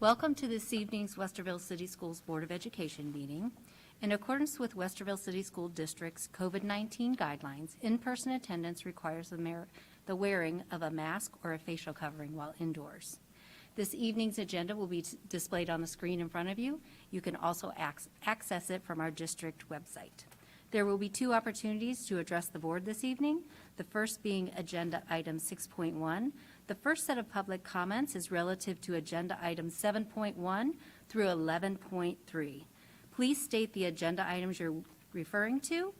Welcome to this evening's Westerville City Schools Board of Education meeting. In accordance with Westerville City School District's COVID-19 guidelines, in-person attendance requires the wearing of a mask or a facial covering while indoors. This evening's agenda will be displayed on the screen in front of you. You can also access it from our district website. There will be two opportunities to address the board this evening, the first being Agenda Item 6.1. The first set of public comments is relative to Agenda Items 7.1 through 11.3. Please state the agenda items you're referring to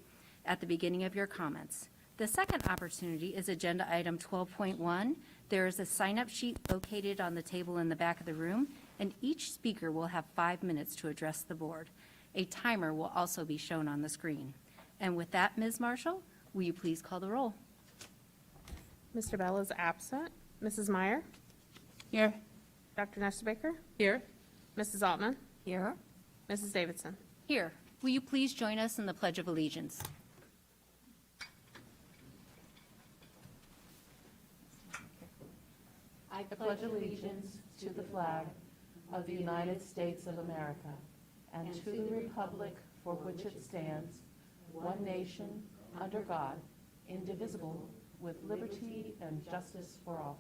at the beginning of your comments. The second opportunity is Agenda Item 12.1. There is a sign-up sheet located on the table in the back of the room, and each speaker will have 5 minutes to address the board. A timer will also be shown on the screen. And with that, Ms. Marshall, will you please call the roll? Mr. Bell is absent. Mrs. Meyer? Here. Dr. Nesterbaker? Here. Mrs. Altman? Here. Mrs. Davidson? Here. Will you please join us in the Pledge of Allegiance? I pledge allegiance to the flag of the United States of America and to the republic for which it stands, one nation, under God, indivisible, with liberty and justice for all.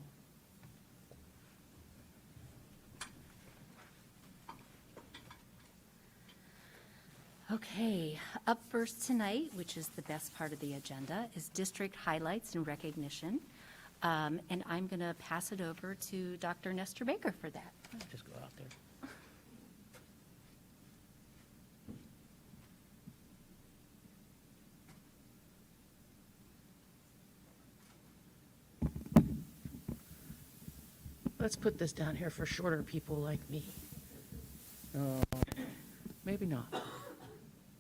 Okay, up first tonight, which is the best part of the agenda, is district highlights and recognition. And I'm going to pass it over to Dr. Nesterbaker for that. Just go out there. Let's put this down here for shorter people like me. Maybe not.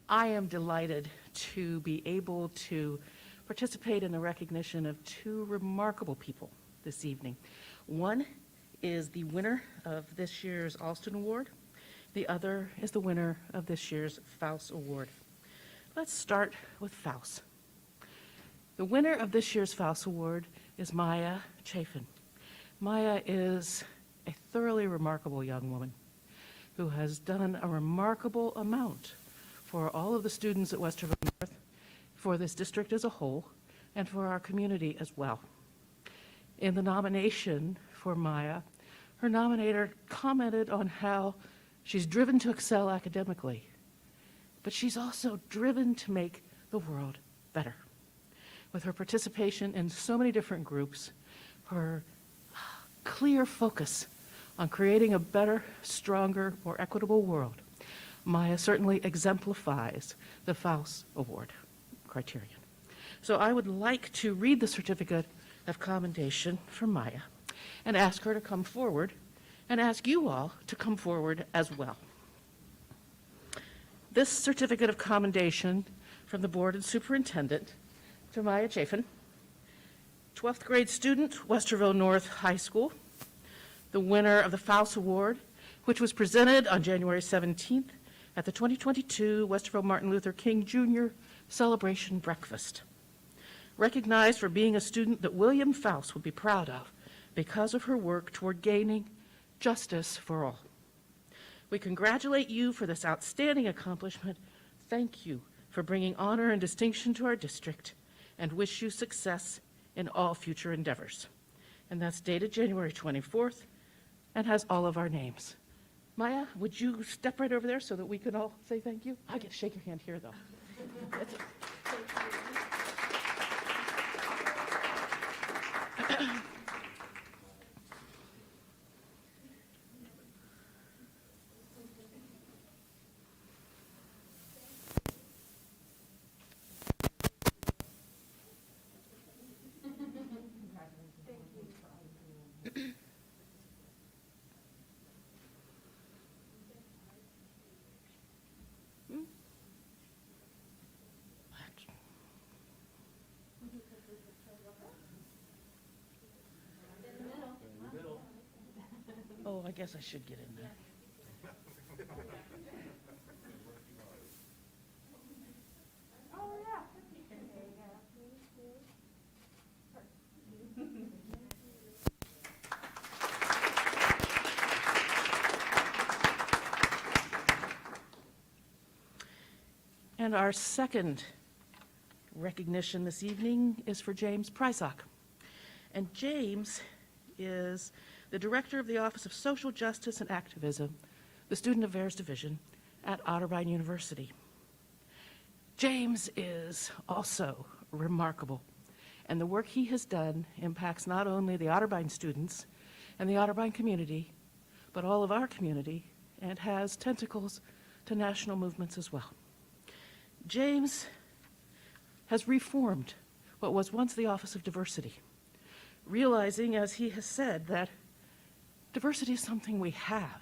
I am delighted to be able to participate in the recognition of two remarkable people this evening. One is the winner of this year's Alston Award. The other is the winner of this year's Faust Award. Let's start with Faust. The winner of this year's Faust Award is Maya Chafin. Maya is a thoroughly remarkable young woman who has done a remarkable amount for all of the students at Westerville North, for this district as a whole, and for our community as well. In the nomination for Maya, her nominator commented on how she's driven to excel academically, but she's also driven to make the world better. With her participation in so many different groups, her clear focus on creating a better, stronger, more equitable world, Maya certainly exemplifies the Faust Award criterion. So I would like to read the certificate of commendation for Maya and ask her to come forward and ask you all to come forward as well. This certificate of commendation from the board and superintendent to Maya Chafin, 12th grade student, Westerville North High School, the winner of the Faust Award, which was presented on January 17th at the 2022 Westerville Martin Luther King Jr. Celebration Breakfast. Recognized for being a student that William Faust would be proud of because of her work toward gaining justice for all. We congratulate you for this outstanding accomplishment. Thank you for bringing honor and distinction to our district, and wish you success in all future endeavors. And that's dated January 24th and has all of our names. Maya, would you step right over there so that we can all say thank you? I get to shake your hand here, though. That's it. Oh, I guess I should get in there. And our second recognition this evening is for James Pryzock. And James is the Director of the Office of Social Justice and Activism, the Student Affairs Division at Otterbein University. James is also remarkable, and the work he has done impacts not only the Otterbein students and the Otterbein community, but all of our community, and has tentacles to national movements as well. James has reformed what was once the Office of Diversity, realizing, as he has said, that diversity is something we have.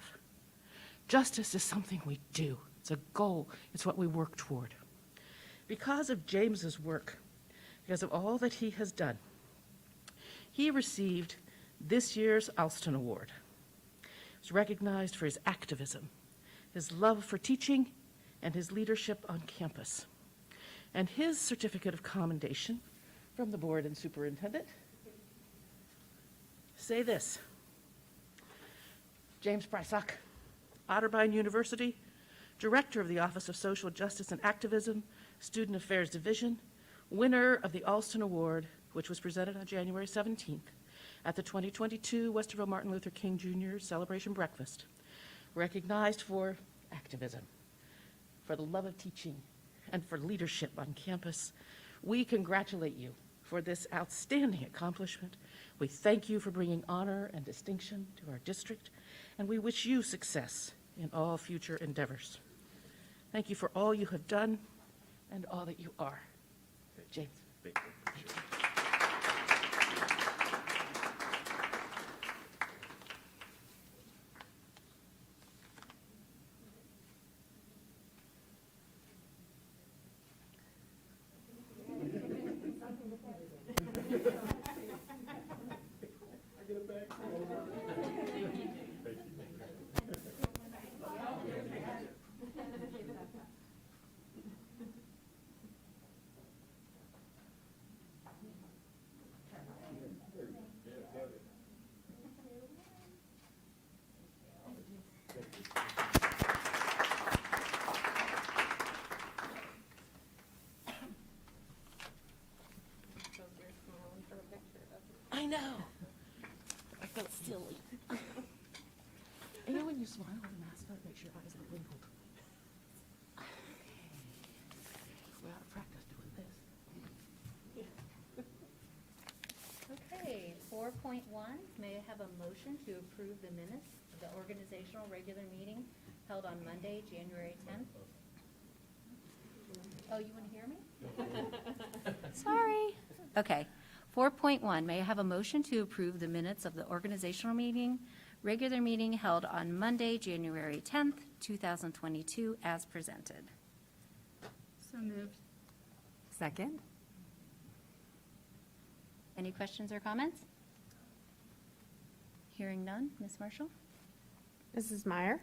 Justice is something we do. It's a goal. It's what we work toward. Because of James's work, because of all that he has done, he received this year's Alston Award. He was recognized for his activism, his love for teaching, and his leadership on campus. And his certificate of commendation from the board and superintendent say this: James Pryzock, Otterbein University, Director of the Office of Social Justice and Activism, Student Affairs Division, winner of the Alston Award, which was presented on January 17th at the 2022 Westerville Martin Luther King Jr. Celebration Breakfast, recognized for activism, for the love of teaching, and for leadership on campus. We congratulate you for this outstanding accomplishment. We thank you for bringing honor and distinction to our district, and we wish you success in all future endeavors. Thank you for all you have done and all that you are. James. I know. I felt silly. You know when you smile with a mask on, it makes your eyes look wrinkled. We're out of practice doing this. Okay, 4.1, may I have a motion to approve the minutes of the organizational regular meeting held on Monday, January 10th? Oh, you want to hear me? Sorry. Okay. 4.1, may I have a motion to approve the minutes of the organizational meeting, regular meeting held on Monday, January 10th, 2022, as presented? So moved. Second? Any questions or comments? Hearing none, Ms. Marshall? Mrs. Meyer,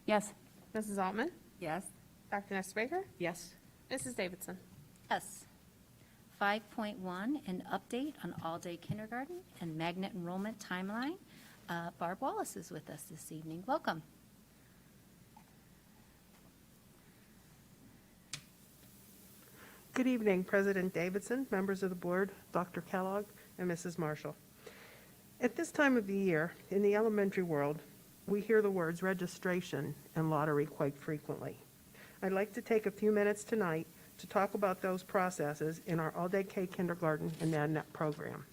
Yes. Mrs. Altman, Yes. Dr. Nestor, Yes. Mrs. Davidson. Yes. 5.1, an update on all-day kindergarten and magnet enrollment timeline. Barb Wallace is with us this evening. Welcome. Good evening, President Davidson, members of the board, Dr. Kellogg, and Mrs. Marshall. At this time of the year, in the elementary world, we hear the words registration and lottery quite frequently. I'd like to take a few minutes tonight to talk about those processes in our all-day K kindergarten and MadNet program.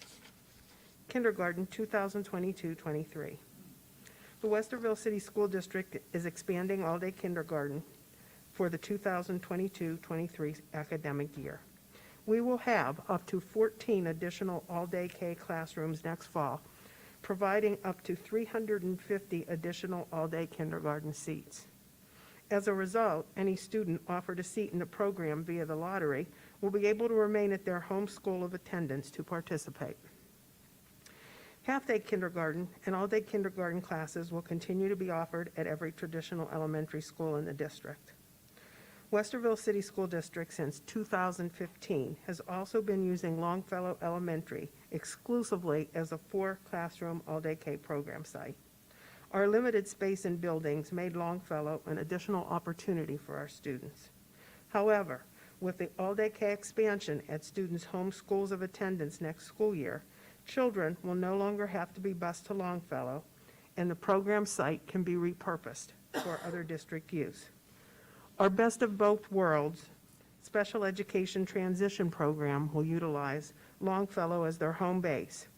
Kindergarten 2022-23. The Westerville City School District is expanding all-day kindergarten for the 2022-23 academic year. We will have up to 14 additional all-day K classrooms next fall, providing up to 350 additional all-day kindergarten seats. As a result, any student offered a seat in the program via the lottery will be able to remain at their home school of attendance to participate. Half-day kindergarten and all-day kindergarten classes will continue to be offered at every traditional elementary school in the district. Westerville City School District since 2015 has also been using Longfellow Elementary exclusively as a 4-classroom all-day K program site. Our limited space in buildings made Longfellow an additional opportunity for our students. However, with the all-day K expansion at students' home schools of attendance next school year, children will no longer have to be bused to Longfellow, and the program site can be repurposed for other district use. Our Best of Both Worlds Special Education Transition Program will utilize Longfellow as their home base.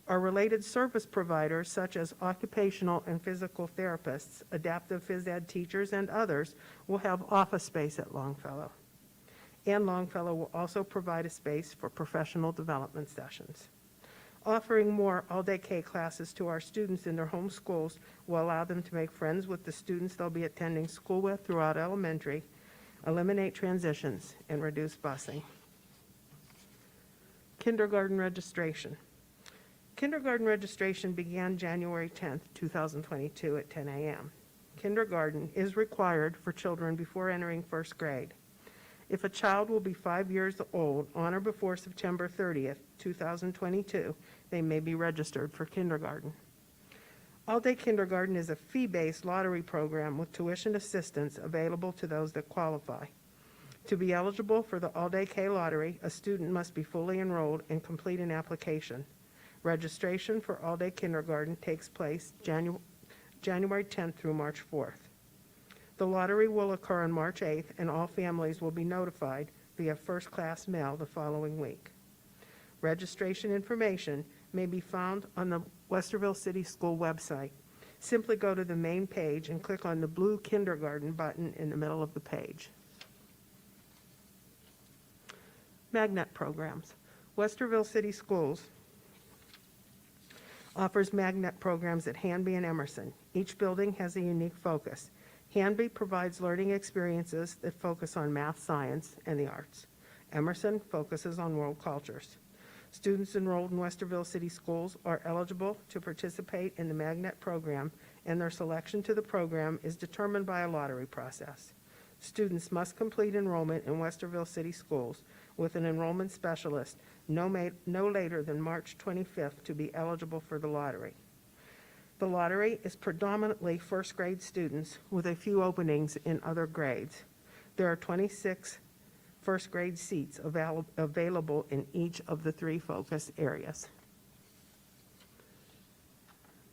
Our related service providers, such as occupational and physical therapists, adaptive phys ed teachers, and others, will have office space at Longfellow. And Longfellow will also provide a space for professional development sessions. Offering more all-day K classes to our students in their home schools will allow them to make friends with the students they'll be attending school with throughout elementary, eliminate transitions, and reduce busing. Kindergarten registration. Kindergarten registration began January 10th, 2022 at 10 a.m. Kindergarten is required for children before entering first grade. If a child will be 5 years old on or before September 30th, 2022, they may be registered for kindergarten. All-day kindergarten is a fee-based lottery program with tuition assistance available to those that qualify. To be eligible for the all-day K lottery, a student must be fully enrolled and complete an application. Registration for all-day kindergarten takes place January 10th through March 4th. The lottery will occur on March 8th, and all families will be notified via first-class mail the following week. Registration information may be found on the Westerville City School website. Simply go to the main page and click on the blue kindergarten button in the middle of the page. Magnet programs. Westerville City Schools offers magnet programs at Hanby and Emerson. Each building has a unique focus. Hanby provides learning experiences that focus on math, science, and the arts. Emerson focuses on world cultures. Students enrolled in Westerville City Schools are eligible to participate in the magnet program, and their selection to the program is determined by a lottery process. Students must complete enrollment in Westerville City Schools with an enrollment specialist no later than March 25th to be eligible for the lottery. The lottery is predominantly first grade students with a few openings in other grades. There are 26 first grade seats available in each of the 3 focus areas.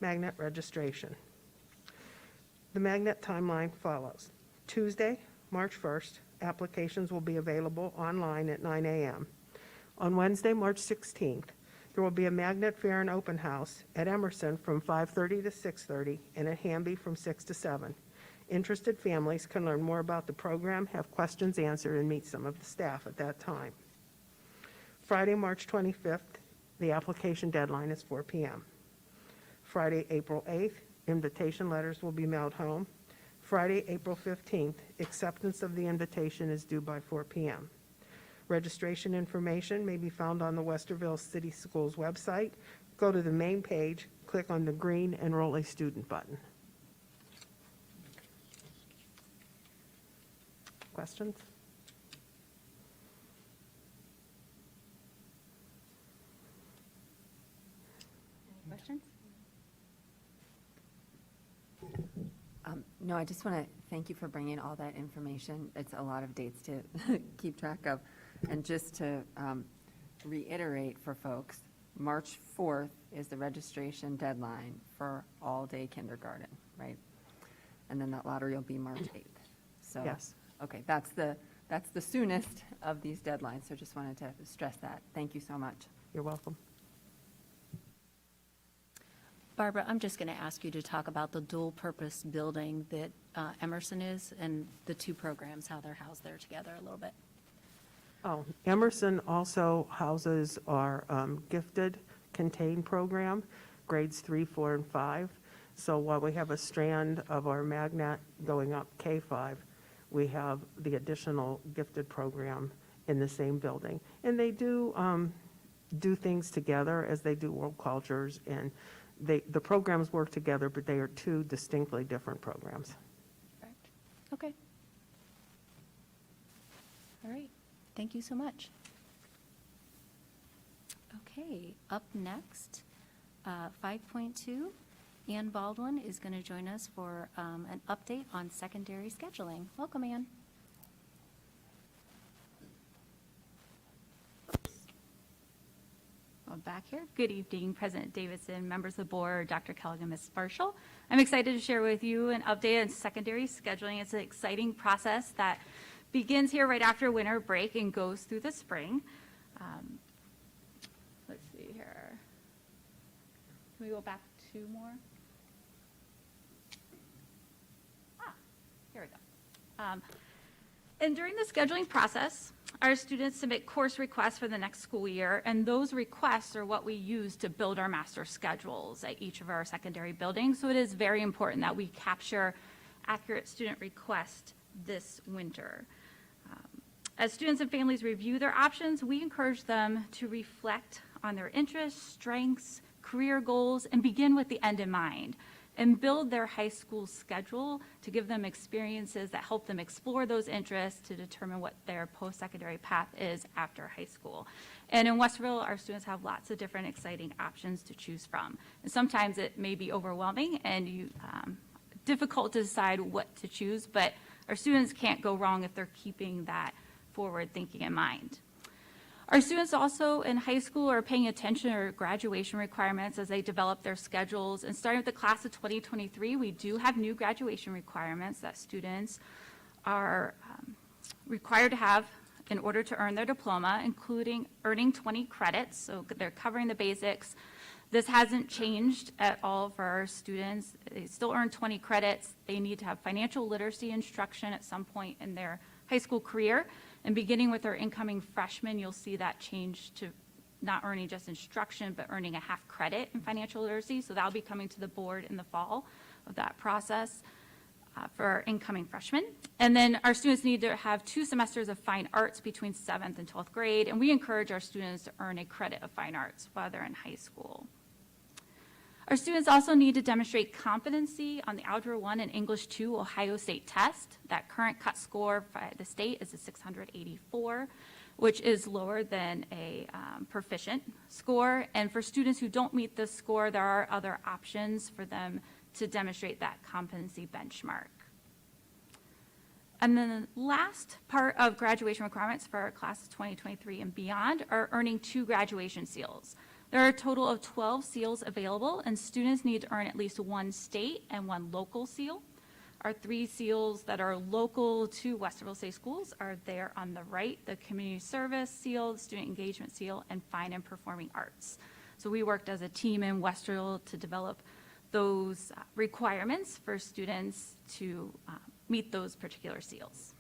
Magnet registration. The magnet timeline follows. Tuesday, March 1st, applications will be available online at 9 a.m. On Wednesday, March 16th, there will be a magnet fair and open house at Emerson from 5:30 to 6:30 and at Hanby from 6 to 7. Interested families can learn more about the program, have questions answered, and meet some of the staff at that time. Friday, March 25th, the application deadline is 4 p.m. Friday, April 8th, invitation letters will be mailed home. Friday, April 15th, acceptance of the invitation is due by 4 p.m. Registration information may be found on the Westerville City Schools website. Go to the main page, click on the green Enroll a Student button. Questions? Questions? No, I just want to thank you for bringing all that information. It's a lot of dates to keep track of. And just to reiterate for folks, March 4th is the registration deadline for all-day kindergarten, right? And then that lottery will be March 8th. So, Yes. Okay, that's the soonest of these deadlines, so just wanted to stress that. Thank you so much. You're welcome. Barbara, I'm just going to ask you to talk about the dual-purpose building that Emerson is and the 2 programs, how they're housed there together a little bit. Oh, Emerson also houses our gifted contained program, grades 3, 4, and 5. So while we have a strand of our magnet going up K-5, we have the additional gifted program in the same building. And they do things together as they do world cultures, and the programs work together, but they are 2 distinctly different programs. Correct. Okay. All right. Thank you so much. Okay, up next, 5.2, Ann Baldwin is going to join us for an update on secondary scheduling. Welcome, Ann. back here. Good evening, President Davidson, members of the board, Dr. Kellogg, and Ms. Marshall. I'm excited to share with you an update on secondary scheduling. It's an exciting process that begins here right after winter break and goes through the spring. Let's see here. Can we go back 2 more? Here we go. And during the scheduling process, our students submit course requests for the next school year, and those requests are what we use to build our master schedules at each of our secondary buildings. So it is very important that we capture accurate student requests this winter. As students and families review their options, we encourage them to reflect on their interests, strengths, career goals, and begin with the end in mind, and build their high school schedule to give them experiences that help them explore those interests to determine what their post-secondary path is after high school. And in Westerville, our students have lots of different exciting options to choose from. And sometimes it may be overwhelming and difficult to decide what to choose, but our students can't go wrong if they're keeping that forward thinking in mind. Our students also in high school are paying attention to our graduation requirements as they develop their schedules. And starting with the class of 2023, we do have new graduation requirements that students are required to have in order to earn their diploma, including earning 20 credits. So they're covering the basics. This hasn't changed at all for our students. They still earn 20 credits. They need to have financial literacy instruction at some point in their high school career. And beginning with our incoming freshmen, you'll see that change to not earning just instruction, but earning a half credit in financial literacy. So that'll be coming to the board in the fall of that process for our incoming freshmen. And then our students need to have 2 semesters of fine arts between 7th and 12th grade. And we encourage our students to earn a credit of fine arts while they're in high school. Our students also need to demonstrate competency on the Algebra 1 and English 2 Ohio State test. That current cut score by the state is a 684, which is lower than a proficient score. And for students who don't meet this score, there are other options for them to demonstrate that competency benchmark. And then the last part of graduation requirements for our class of 2023 and beyond are earning 2 graduation seals. There are a total of 12 seals available, and students need to earn at least 1 state and 1 local seal. Our 3 seals that are local to Westerville State Schools are there on the right: the Community Service Seal, the Student Engagement Seal, and Fine and Performing Arts. So we worked as a team in Westerville to develop those requirements for students to meet those particular seals.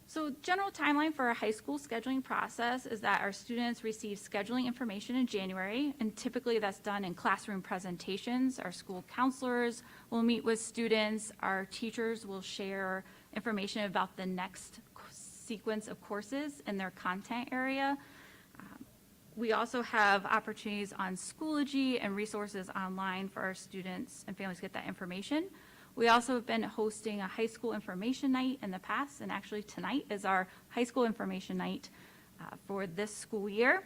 So general timeline for our high school scheduling process is that our students receive scheduling information in January, and typically that's done in classroom presentations. Our school counselors will meet with students. Our teachers will share information about the next sequence of courses in their content area. We also have opportunities on Schoology and resources online for our students and families to get that information. We also have been hosting a high school information night in the past, and actually tonight is our high school information night for this school year.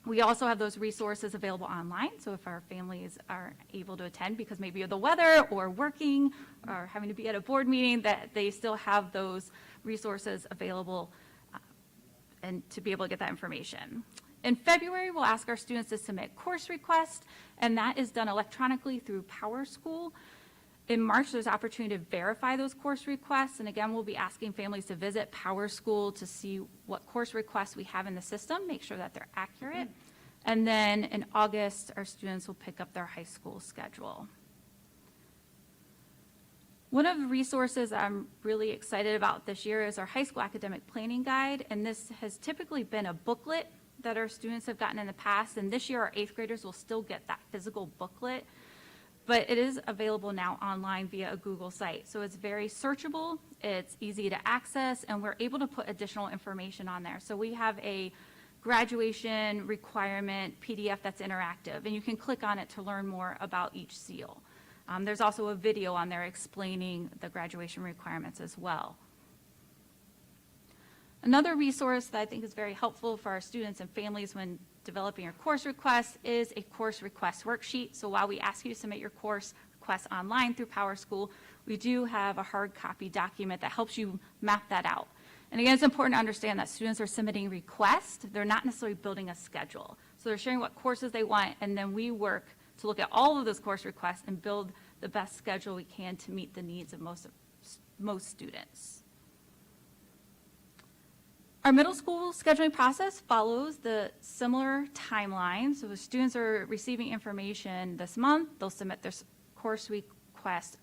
We also have those resources available online, so if our families are able to attend because maybe of the weather or working or having to be at a board meeting, that they still have those resources available and to be able to get that information. In February, we'll ask our students to submit course requests, and that is done electronically through PowerSchool. In March, there's opportunity to verify those course requests, and again, we'll be asking families to visit PowerSchool to see what course requests we have in the system, make sure that they're accurate. And then in August, our students will pick up their high school schedule. One of the resources I'm really excited about this year is our high school academic planning guide, and this has typically been a booklet that our students have gotten in the past, and this year our 8th graders will still get that physical booklet. But it is available now online via a Google site. So it's very searchable, it's easy to access, and we're able to put additional information on there. So we have a graduation requirement PDF that's interactive, and you can click on it to learn more about each seal. There's also a video on there explaining the graduation requirements as well. Another resource that I think is very helpful for our students and families when developing your course requests is a course request worksheet. So while we ask you to submit your course requests online through PowerSchool, we do have a hard copy document that helps you map that out. And again, it's important to understand that students are submitting requests. They're not necessarily building a schedule. So they're sharing what courses they want, and then we work to look at all of those course requests and build the best schedule we can to meet the needs of most students. Our middle school scheduling process follows the similar timeline. So if students are receiving information this month, they'll submit their course request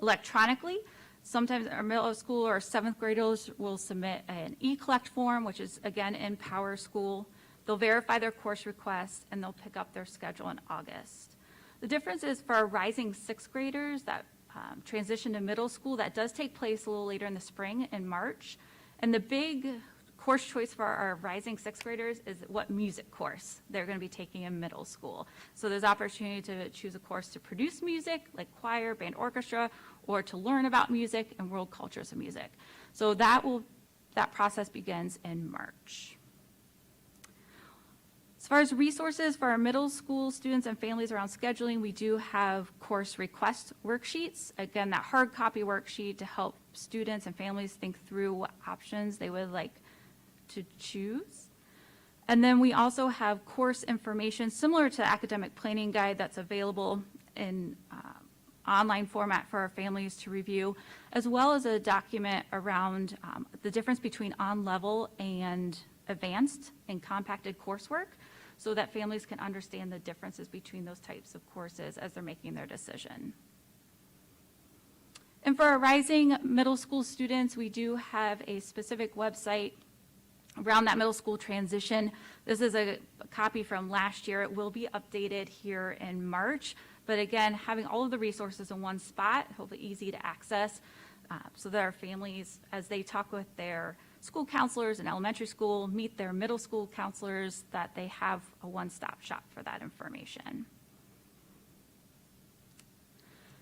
electronically. Sometimes our middle school or seventh graders will submit an e-collect form, which is again in Power School. They'll verify their course request and they'll pick up their schedule in August. The difference is for our rising sixth graders that transition to middle school, that does take place a little later in the spring in March. And the big course choice for our rising sixth graders is what music course they're going to be taking in middle school. So there's opportunity to choose a course to produce music, like choir, band, orchestra, or to learn about music and world cultures of music. So that process begins in March. As far as resources for our middle school students and families around scheduling, we do have course request worksheets. Again, that hard copy worksheet to help students and families think through what options they would like to choose. And then we also have course information similar to the academic planning guide that's available in online format for our families to review, as well as a document around the difference between on-level and advanced and compacted coursework, so that families can understand the differences between those types of courses as they're making their decision. And for our rising middle school students, we do have a specific website around that middle school transition. This is a copy from last year. It will be updated here in March. But again, having all of the resources in one spot, hopefully easy to access, so that our families, as they talk with their school counselors in elementary school, meet their middle school counselors, that they have a one-stop shop for that information.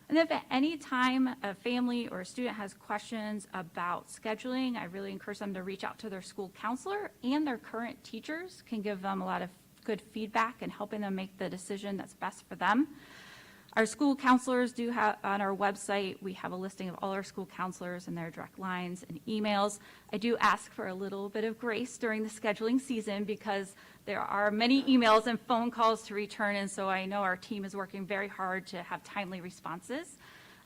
And if at any time a family or a student has questions about scheduling, I really encourage them to reach out to their school counselor, and their current teachers can give them a lot of good feedback and helping them make the decision that's best for them. Our school counselors do have, on our website, we have a listing of all our school counselors and their direct lines and emails. I do ask for a little bit of grace during the scheduling season because there are many emails and phone calls to return, and so I know our team is working very hard to have timely responses.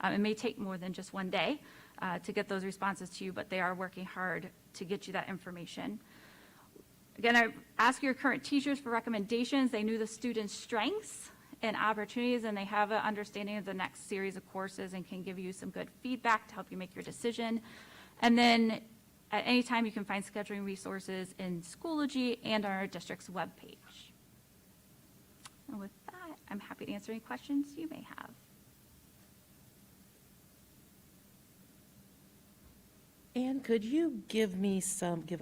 It may take more than just one day to get those responses to you, but they are working hard to get you that information. Again, I ask your current teachers for recommendations. They knew the students' strengths and opportunities, and they have an understanding of the next series of courses and can give you some good feedback to help you make your decision. And then at any time, you can find scheduling resources in Schoology and on our district's webpage. And with that, I'm happy to answer any questions you may have. And could you give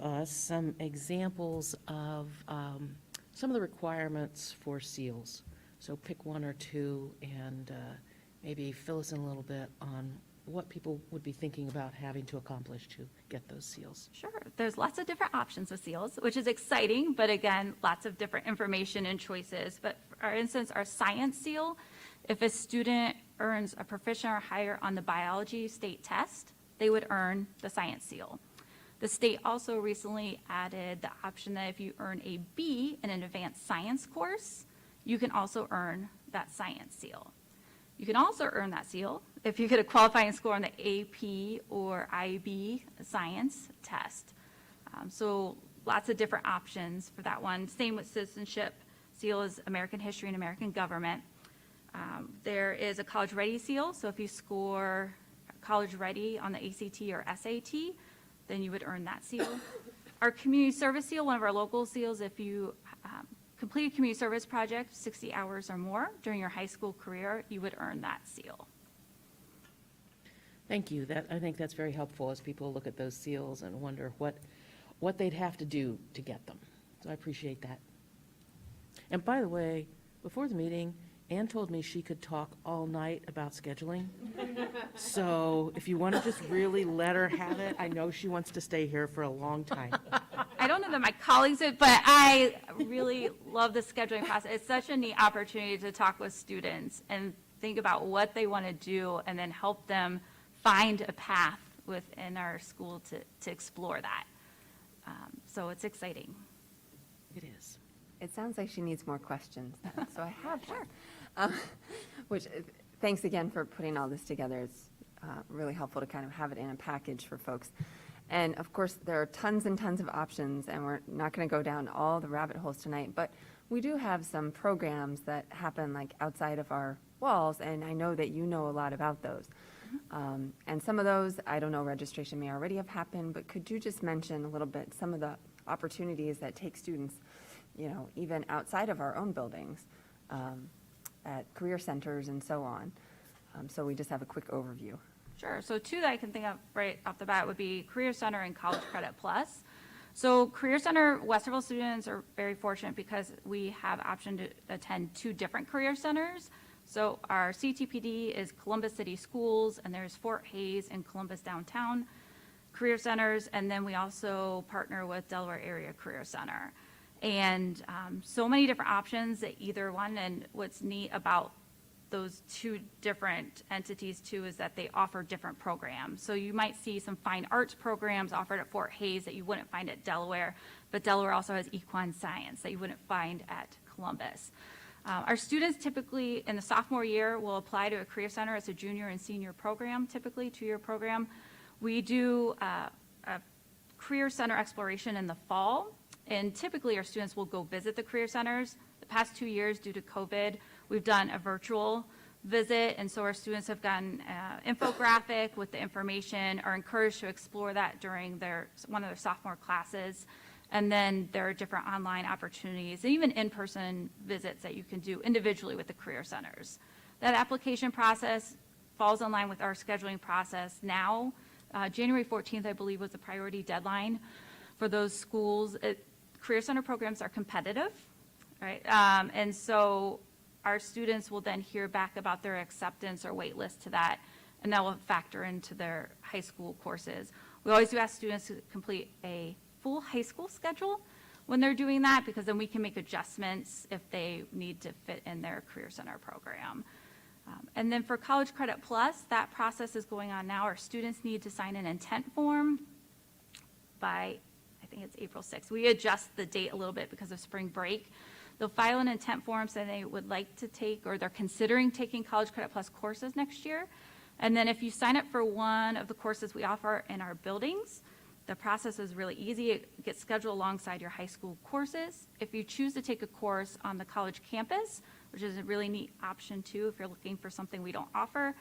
us some examples of some of the requirements for seals? So pick one or two and maybe fill us in a little bit on what people would be thinking about having to accomplish to get those seals. Sure. There's lots of different options with seals, which is exciting, but again, lots of different information and choices. But for instance, our science seal, if a student earns a proficient or higher on the biology state test, they would earn the science seal. The state also recently added the option that if you earn a B in an advanced science course, you can also earn that science seal. You can also earn that seal if you get a qualifying score on the AP or IB science test. So lots of different options for that one. Same with citizenship. Seal is American history and American government. There is a college ready seal. So if you score college ready on the ACT or SAT, then you would earn that seal. Our community service seal, one of our local seals, if you complete a community service project 60 hours or more during your high school career, you would earn that seal. Thank you. I think that's very helpful as people look at those seals and wonder what they'd have to do to get them. So I appreciate that. And by the way, before the meeting, Ann told me she could talk all night about scheduling. So if you want to just really let her have it, I know she wants to stay here for a long time. I don't know that my colleagues would, but I really love the scheduling process. It's such a neat opportunity to talk with students and think about what they want to do and then help them find a path within our school to explore that. So it's exciting. It is. It sounds like she needs more questions, so I have one. Which, thanks again for putting all this together. It's really helpful to kind of have it in a package for folks. And of course, there are tons and tons of options, and we're not going to go down all the rabbit holes tonight, but we do have some programs that happen like outside of our walls, and I know that you know a lot about those. And some of those, I don't know, registration may already have happened, but could you just mention a little bit some of the opportunities that take students, you know, even outside of our own buildings, at career centers and so on? So we just have a quick overview. Sure. So two that I can think of right off the bat would be Career Center and College Credit Plus. So Career Center, Westerville students are very fortunate because we have option to attend two different career centers. So our CTPD is Columbus City Schools, and there's Fort Hayes and Columbus Downtown Career Centers, and then we also partner with Delaware Area Career Center. And so many different options at either one, and what's neat about those two different entities too is that they offer different programs. So you might see some fine arts programs offered at Fort Hayes that you wouldn't find at Delaware, but Delaware also has equine science that you wouldn't find at Columbus. Our students typically in the sophomore year will apply to a career center as a junior and senior program, typically 2-year program. We do a career center exploration in the fall, and typically our students will go visit the career centers. The past 2 years due to COVID, we've done a virtual visit, and so our students have gotten infographic with the information, are encouraged to explore that during one of their sophomore classes. And then there are different online opportunities and even in-person visits that you can do individually with the career centers. That application process falls in line with our scheduling process now. January 14th, I believe, was the priority deadline for those schools. Career center programs are competitive, right? And so our students will then hear back about their acceptance or wait list to that, and that will factor into their high school courses. We always do ask students to complete a full high school schedule when they're doing that, because then we can make adjustments if they need to fit in their career center program. And then for College Credit Plus, that process is going on now. Our students need to sign an intent form by, I think it's April 6th. We adjust the date a little bit because of spring break. They'll file an intent form saying they would like to take, or they're considering taking College Credit Plus courses next year. And then if you sign up for one of the courses we offer in our buildings, the process is really easy. It gets scheduled alongside your high school courses. If you choose to take a course on the college campus, which is a really neat option too if you're looking for something we don't offer,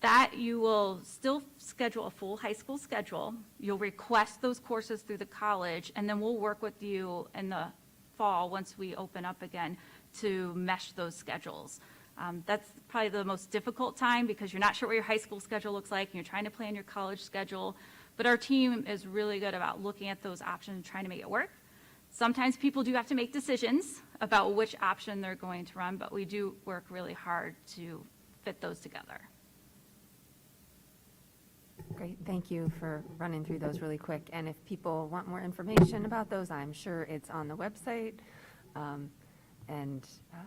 that you will still schedule a full high school schedule. You'll request those courses through the college, and then we'll work with you in the fall once we open up again to mesh those schedules. That's probably the most difficult time because you're not sure what your high school schedule looks like and you're trying to plan your college schedule. But our team is really good about looking at those options and trying to make it work. Sometimes people do have to make decisions about which option they're going to run, but we do work really hard to fit those together. Great, thank you for running through those really quick. And if people want more information about those, I'm sure it's on the website,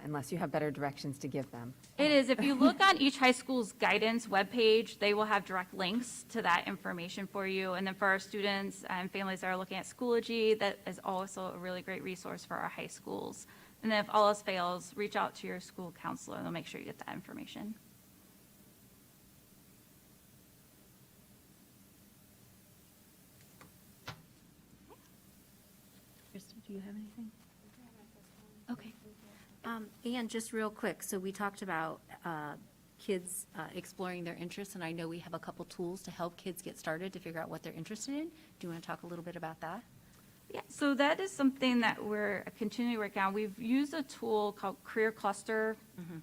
unless you have better directions to give them. It is. If you look on each high school's guidance webpage, they will have direct links to that information for you. And then for our students and families that are looking at Schoology, that is also a really great resource for our high schools. And then if all else fails, reach out to your school counselor and they'll make sure you get that information. Krista, do you have anything? Okay. And just real quick, so we talked about kids exploring their interests, and I know we have a couple tools to help kids get started to figure out what they're interested in. Do you want to talk a little bit about that? Yeah, so that is something that we're continuing to work on. We've used a tool called Career Cluster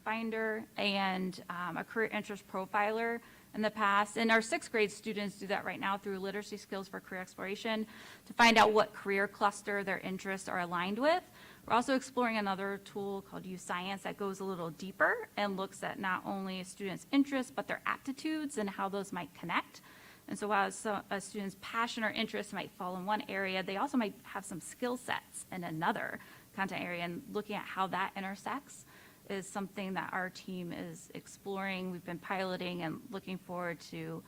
Finder and a Career Interest Profiler in the past. And our 6th grade students do that right now through Literacy Skills for Career Exploration to find out what career cluster their interests are aligned with. We're also exploring another tool called Use Science that goes a little deeper and looks at not only a student's interests, but their aptitudes and how those might connect. And so while a student's passion or interest might fall in one area, they also might have some skill sets in another content area, and looking at how that intersects is something that our team is exploring. We've been piloting and looking forward to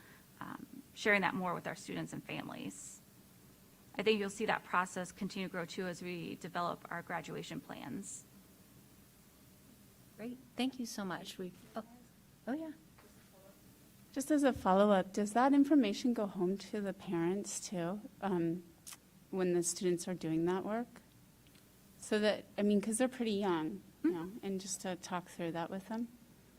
sharing that more with our students and families. I think you'll see that process continue to grow too as we develop our graduation plans. Great, thank you so much. Oh, yeah. Just as a follow-up, does that information go home to the parents too, when the students are doing that work? So that, I mean, because they're pretty young, you know, and just to talk through that with them?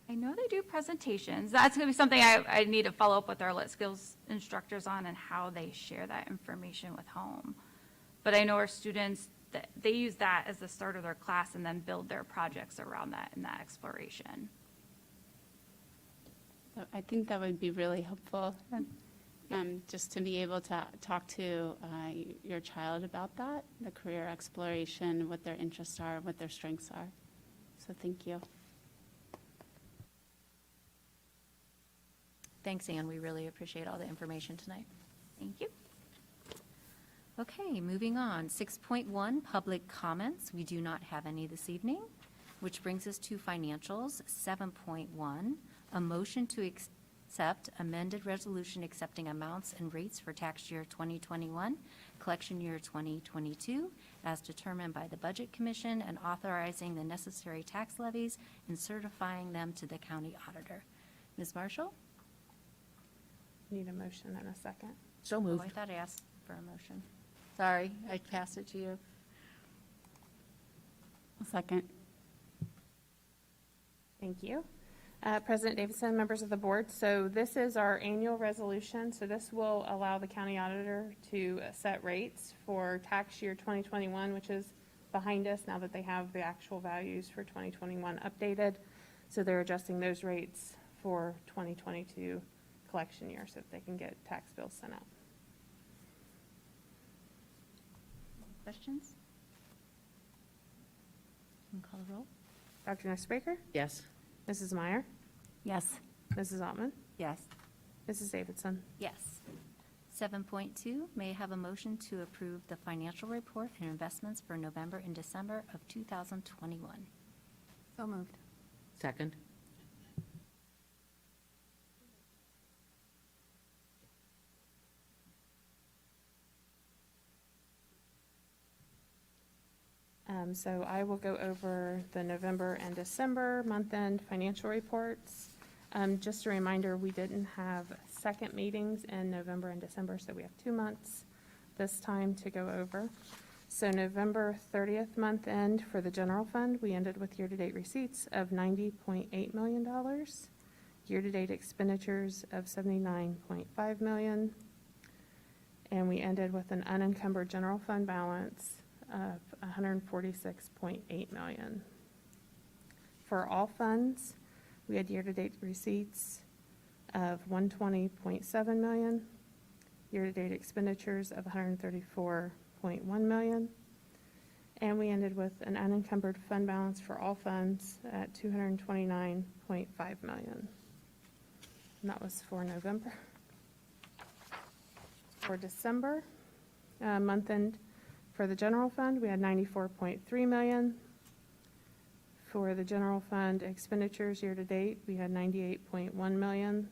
I know they do presentations. That's going to be something I need to follow up with our lit skills instructors on and how they share that information with home. But I know our students, they use that as the start of their class and then build their projects around that in that exploration. So I think that would be really helpful, just to be able to talk to your child about that, the career exploration, what their interests are, what their strengths are. So thank you. Thanks, Anne. We really appreciate all the information tonight. Thank you. Okay, moving on. 6.1, public comments. We do not have any this evening, which brings us to financials. 7.1, a motion to accept amended resolution accepting amounts and rates for tax year 2021, collection year 2022, as determined by the Budget Commission, and authorizing the necessary tax levies and certifying them to the county auditor. Ms. Marshall? Need a motion and a second. So Oh, moved. I thought I asked for a motion. Sorry, I passed it to you. A second. Thank you. President Davidson, members of the board, so this is our annual resolution. So this will allow the county auditor to set rates for tax year 2021, which is behind us now that they have the actual values for 2021 updated. So they're adjusting those rates for 2022 collection year so that they can get tax bills sent out. Questions? Can you call the roll? Dr. Nestor-Baker? Yes. Mrs. Meyer? Yes. Mrs. Altman? Yes. Mrs. Davidson? Yes. 7.2, may I have a motion to approve the financial report and investments for November and December of 2021? So moved. Second. So I will go over the November and December month-end financial reports. Just a reminder, we didn't have second meetings in November and December, so we have 2 months this time to go over. So November 30th month end for the general fund, we ended with year-to-date receipts of $90.8 million, year-to-date expenditures of $79.5 million, and we ended with an unencumbered general fund balance of $146.8 million. For all funds, we had year-to-date receipts of $120.7 million, year-to-date expenditures of $134.1 million, and we ended with an unencumbered fund balance for all funds at $229.5 million. And that was for November. For December, month end, for the general fund, we had $94.3 million. For the general fund expenditures year-to-date, we had $98.1 million.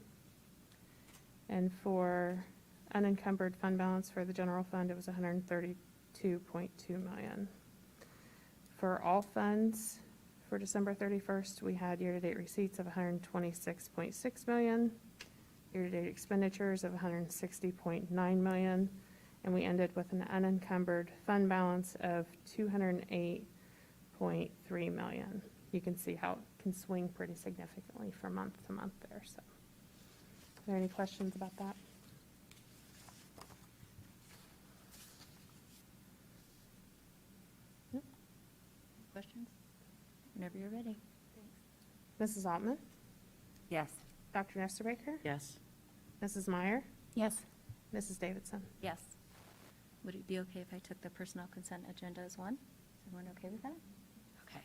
And for unencumbered fund balance for the general fund, it was $132.2 million. For all funds, for December 31st, we had year-to-date receipts of $126.6 million, year-to-date expenditures of $160.9 million, and we ended with an unencumbered fund balance of $208.3 million. You can see how it can swing pretty significantly from month to month there. So, are there any questions about that? Questions? Whenever you're ready. Mrs. Altman? Yes. Dr. Nestor-Baker? Yes. Mrs. Meyer? Yes. Mrs. Davidson? Yes. Would it be okay if I took the personnel consent agenda as one? Is everyone okay with that? Okay.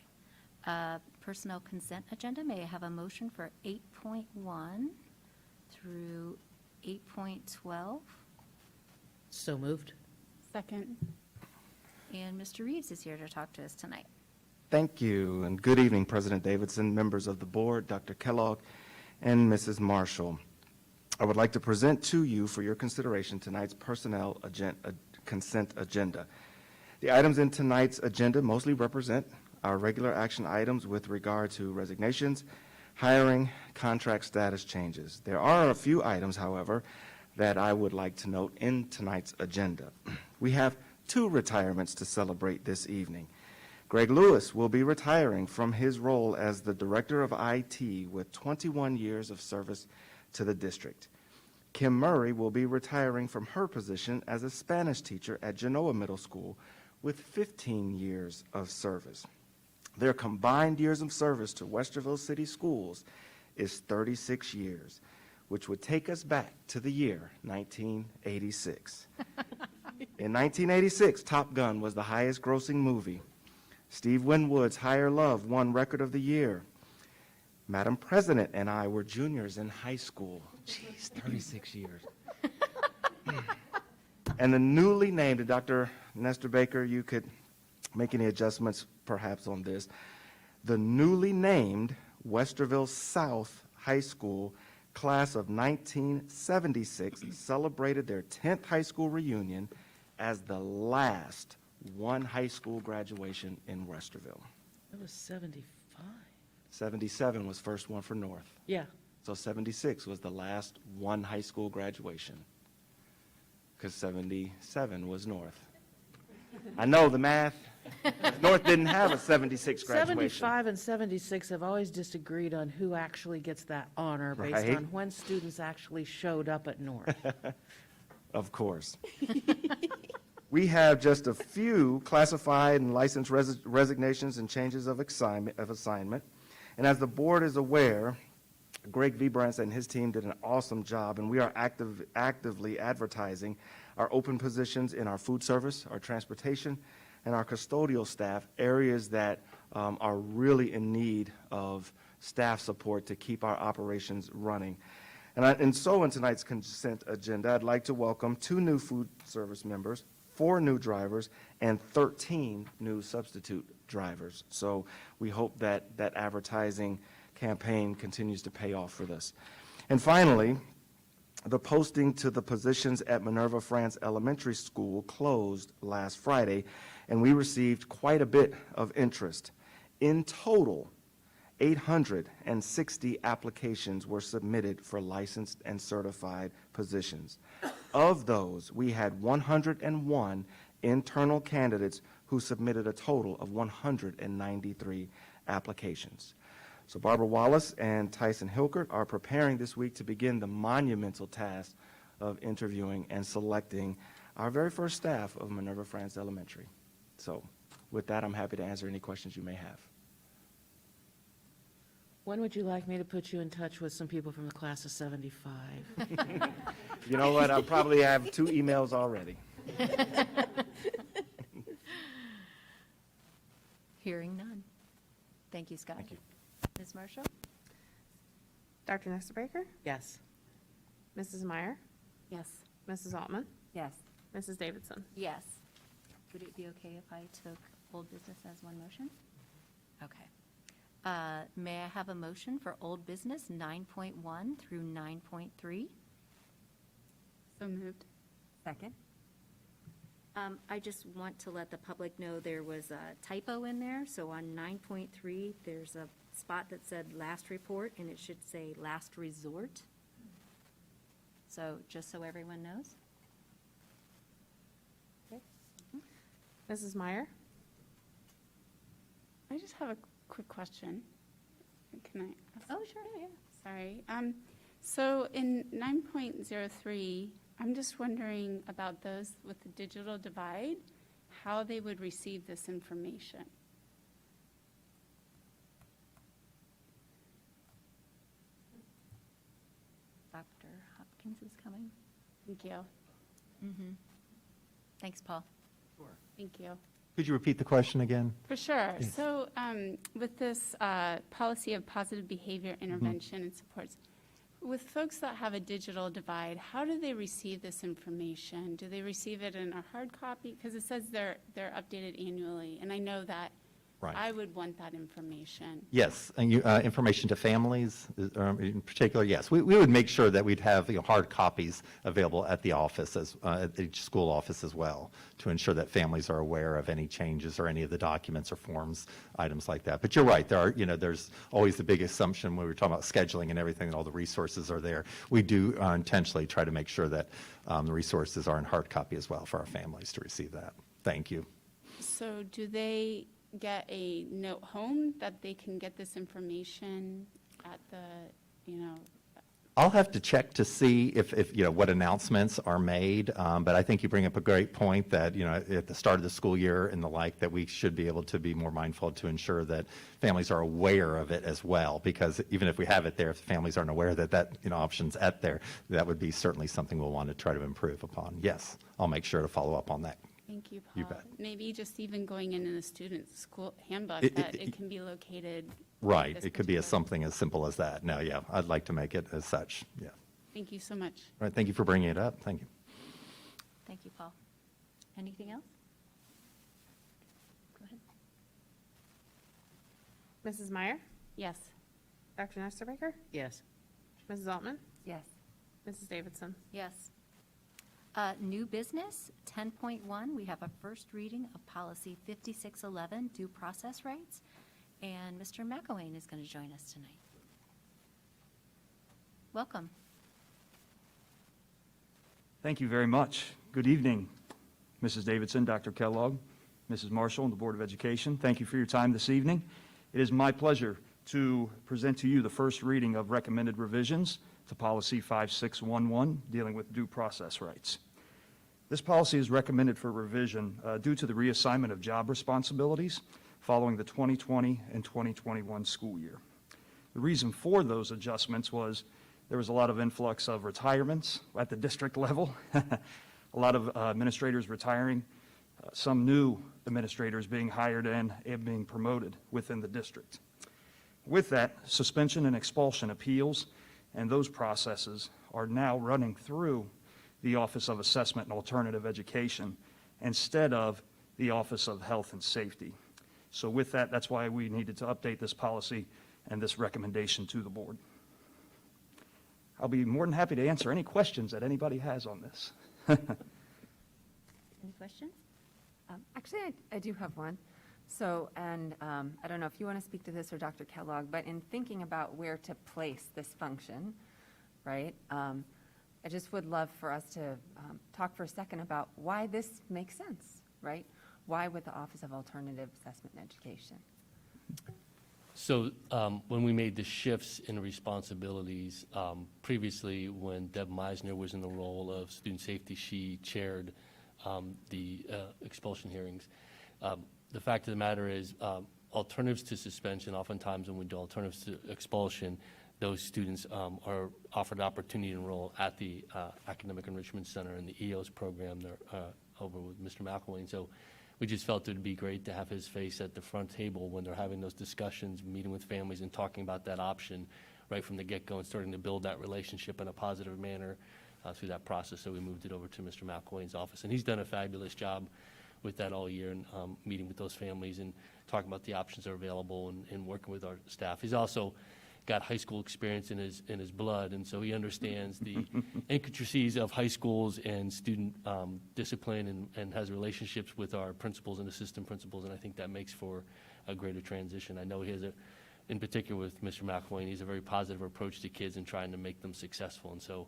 Personnel consent agenda, may I have a motion for 8.1 through 8.12? So moved. Second. And Mr. Reeves is here to talk to us tonight. Thank you, and good evening, President Davidson, members of the board, Dr. Kellogg, and Mrs. Marshall. I would like to present to you for your consideration tonight's personnel consent agenda. The items in tonight's agenda mostly represent our regular action items with regard to resignations, hiring, contract status changes. There are a few items, however, that I would like to note in tonight's agenda. We have 2 retirements to celebrate this evening. Greg Lewis will be retiring from his role as the Director of IT with 21 years of service to the district. Kim Murray will be retiring from her position as a Spanish teacher at Genoa Middle School with 15 years of service. Their combined years of service to Westerville City Schools is 36 years, which would take us back to the year 1986. In 1986, Top Gun was the highest grossing movie. Steve Winwood's Higher Love won Record of the Year. Madam President and I were juniors in high school. Jeez, 36 years. And the newly named, Dr. Nestor Baker, you could make any adjustments perhaps on this. The newly named Westerville South High School class of 1976 celebrated their 10th high school reunion as the last one high school graduation in Westerville. It was 75. 77 was first one for North. Yeah. So 76 was the last one high school graduation, because 77 was North. I know the math. North didn't have a 76 graduation. 75 and 76 have always disagreed on who actually gets that honor based Right. on when students actually showed up at North. Of course. We have just a few classified and licensed resignations and changes of assignment. And as the board is aware, Greg Vibrance and his team did an awesome job, and we are actively advertising our open positions in our food service, our transportation, and our custodial staff, areas that are really in need of staff support to keep our operations running. And so in tonight's consent agenda, I'd like to welcome 2 new food service members, 4 new drivers, and 13 new substitute drivers. So we hope that that advertising campaign continues to pay off for this. And finally, the posting to the positions at Minerva France Elementary School closed last Friday, and we received quite a bit of interest. In total, 860 applications were submitted for licensed and certified positions. Of those, we had 101 internal candidates who submitted a total of 193 applications. So Barbara Wallace and Tyson Hilkert are preparing this week to begin the monumental task of interviewing and selecting our very first staff of Minerva France Elementary. So with that, I'm happy to answer any questions you may have. When would you like me to put you in touch with some people from the class of 75? You know what? I probably have 2 emails already. Hearing none. Thank you, Scott. Thank you. Ms. Marshall? Dr. Nestor Baker? Yes. Mrs. Meyer? Yes. Mrs. Altman? Yes. Mrs. Davidson? Yes. Would it be okay if I took old business as one motion? Okay. May I have a motion for old business 9.1 through 9.3? So moved. Second? I just want to let the public know there was a typo in there. So on 9.3, there's a spot that said last report, and it should say last resort. So just so everyone knows. Okay. Mrs. Meyer? I just have a quick question. Can I ask? Oh, sure, yeah. Sorry. So in 9.03, I'm just wondering about those with the digital divide, how they would receive this information. Dr. Hopkins is coming. Thank you. Thanks, Paul. Thank you. Could you repeat the question again? For sure. Yes. So with this policy of positive behavior intervention and supports, with folks that have a digital divide, how do they receive this information? Do they receive it in a hard copy? Because it says they're updated annually. And I know that Right. I would want that information. Yes, and information to families, in particular, yes. We would make sure that we'd have, hard copies available at the office, at each school office as well, to ensure that families are aware of any changes or any of the documents or forms, items like that. But you're right, there's always the big assumption when we're talking about scheduling and everything, and all the resources are there. We do intentionally try to make sure that the resources are in hard copy as well for our families to receive that. Thank you. So do they get a note home that they can get this information at the, I'll have to check to see if what announcements are made, but I think you bring up a great point that, at the start of the school year and the like, that we should be able to be more mindful to ensure that families are aware of it as well, because even if we have it there, if the families aren't aware that option's at there, that would be certainly something we'll want to try to improve upon. Yes, I'll make sure to follow up on that. thank you, Paul. You bet. Maybe just even going into the student's school handbook, It- that it- it can be located. Right, this it could be particular- something as simple as that. No, yeah, I'd like to make it as such, yeah. Thank you so much. All right, thank you for bringing it up, thank you. Thank you, Paul. Anything else? Go ahead. Mrs. Meyer, Yes. Dr. Nesterbaker, Yes. Mrs. Altman, Yes. Mrs. Davidson. Yes. New business, 10.1, we have a first reading of policy 5611, due process rights, and Mr. McElwain is going to join us tonight. Welcome. Thank you very much. Good evening, Mrs. Davidson, Dr. Kellogg, Mrs. Marshall, and the Board of Education. Thank you for your time this evening. It is my pleasure to present to you the first reading of recommended revisions to Policy 5611, dealing with due process rights. This policy is recommended for revision due to the reassignment of job responsibilities following the 2020 and 2021 school year. The reason for those adjustments was there was a lot of influx of retirements at the district level, a lot of administrators retiring, some new administrators being hired and being promoted within the district. With that, suspension and expulsion appeals and those processes are now running through the Office of Assessment and Alternative Education instead of the Office of Health and Safety. So with that, that's why we needed to update this policy and this recommendation to the board. I'll be more than happy to answer any questions that anybody has on this. Any questions? Actually, I do have one. So, and I don't know if you want to speak to this or Dr. Kellogg, but in thinking about where to place this function, right, I just would love for us to talk for a second about why this makes sense, right? Why with the Office of Alternative Assessment and Education? So when we made the shifts in responsibilities, previously when Deb Meisner was in the role of student safety, she chaired the expulsion hearings. The fact of the matter is alternatives to suspension, oftentimes when we do alternatives to expulsion, those students are offered the opportunity to enroll at the Academic Enrichment Center in the EOS program there, over with Mr. McElwain. So we just felt it would be great to have his face at the front table when they're having those discussions, meeting with families and talking about that option right from the get-go and starting to build that relationship in a positive manner through that process. So we moved it over to Mr. McElwain's office. And he's done a fabulous job with that all year and meeting with those families and talking about the options that are available and working with our staff. He's also got high school experience in his blood, and so he understands the intricacies of high schools and student discipline and has relationships with our principals and assistant principals, and I think that makes for a greater transition. I know he has in particular with Mr. McElwain, he's a very positive approach to kids and trying to make them successful, and so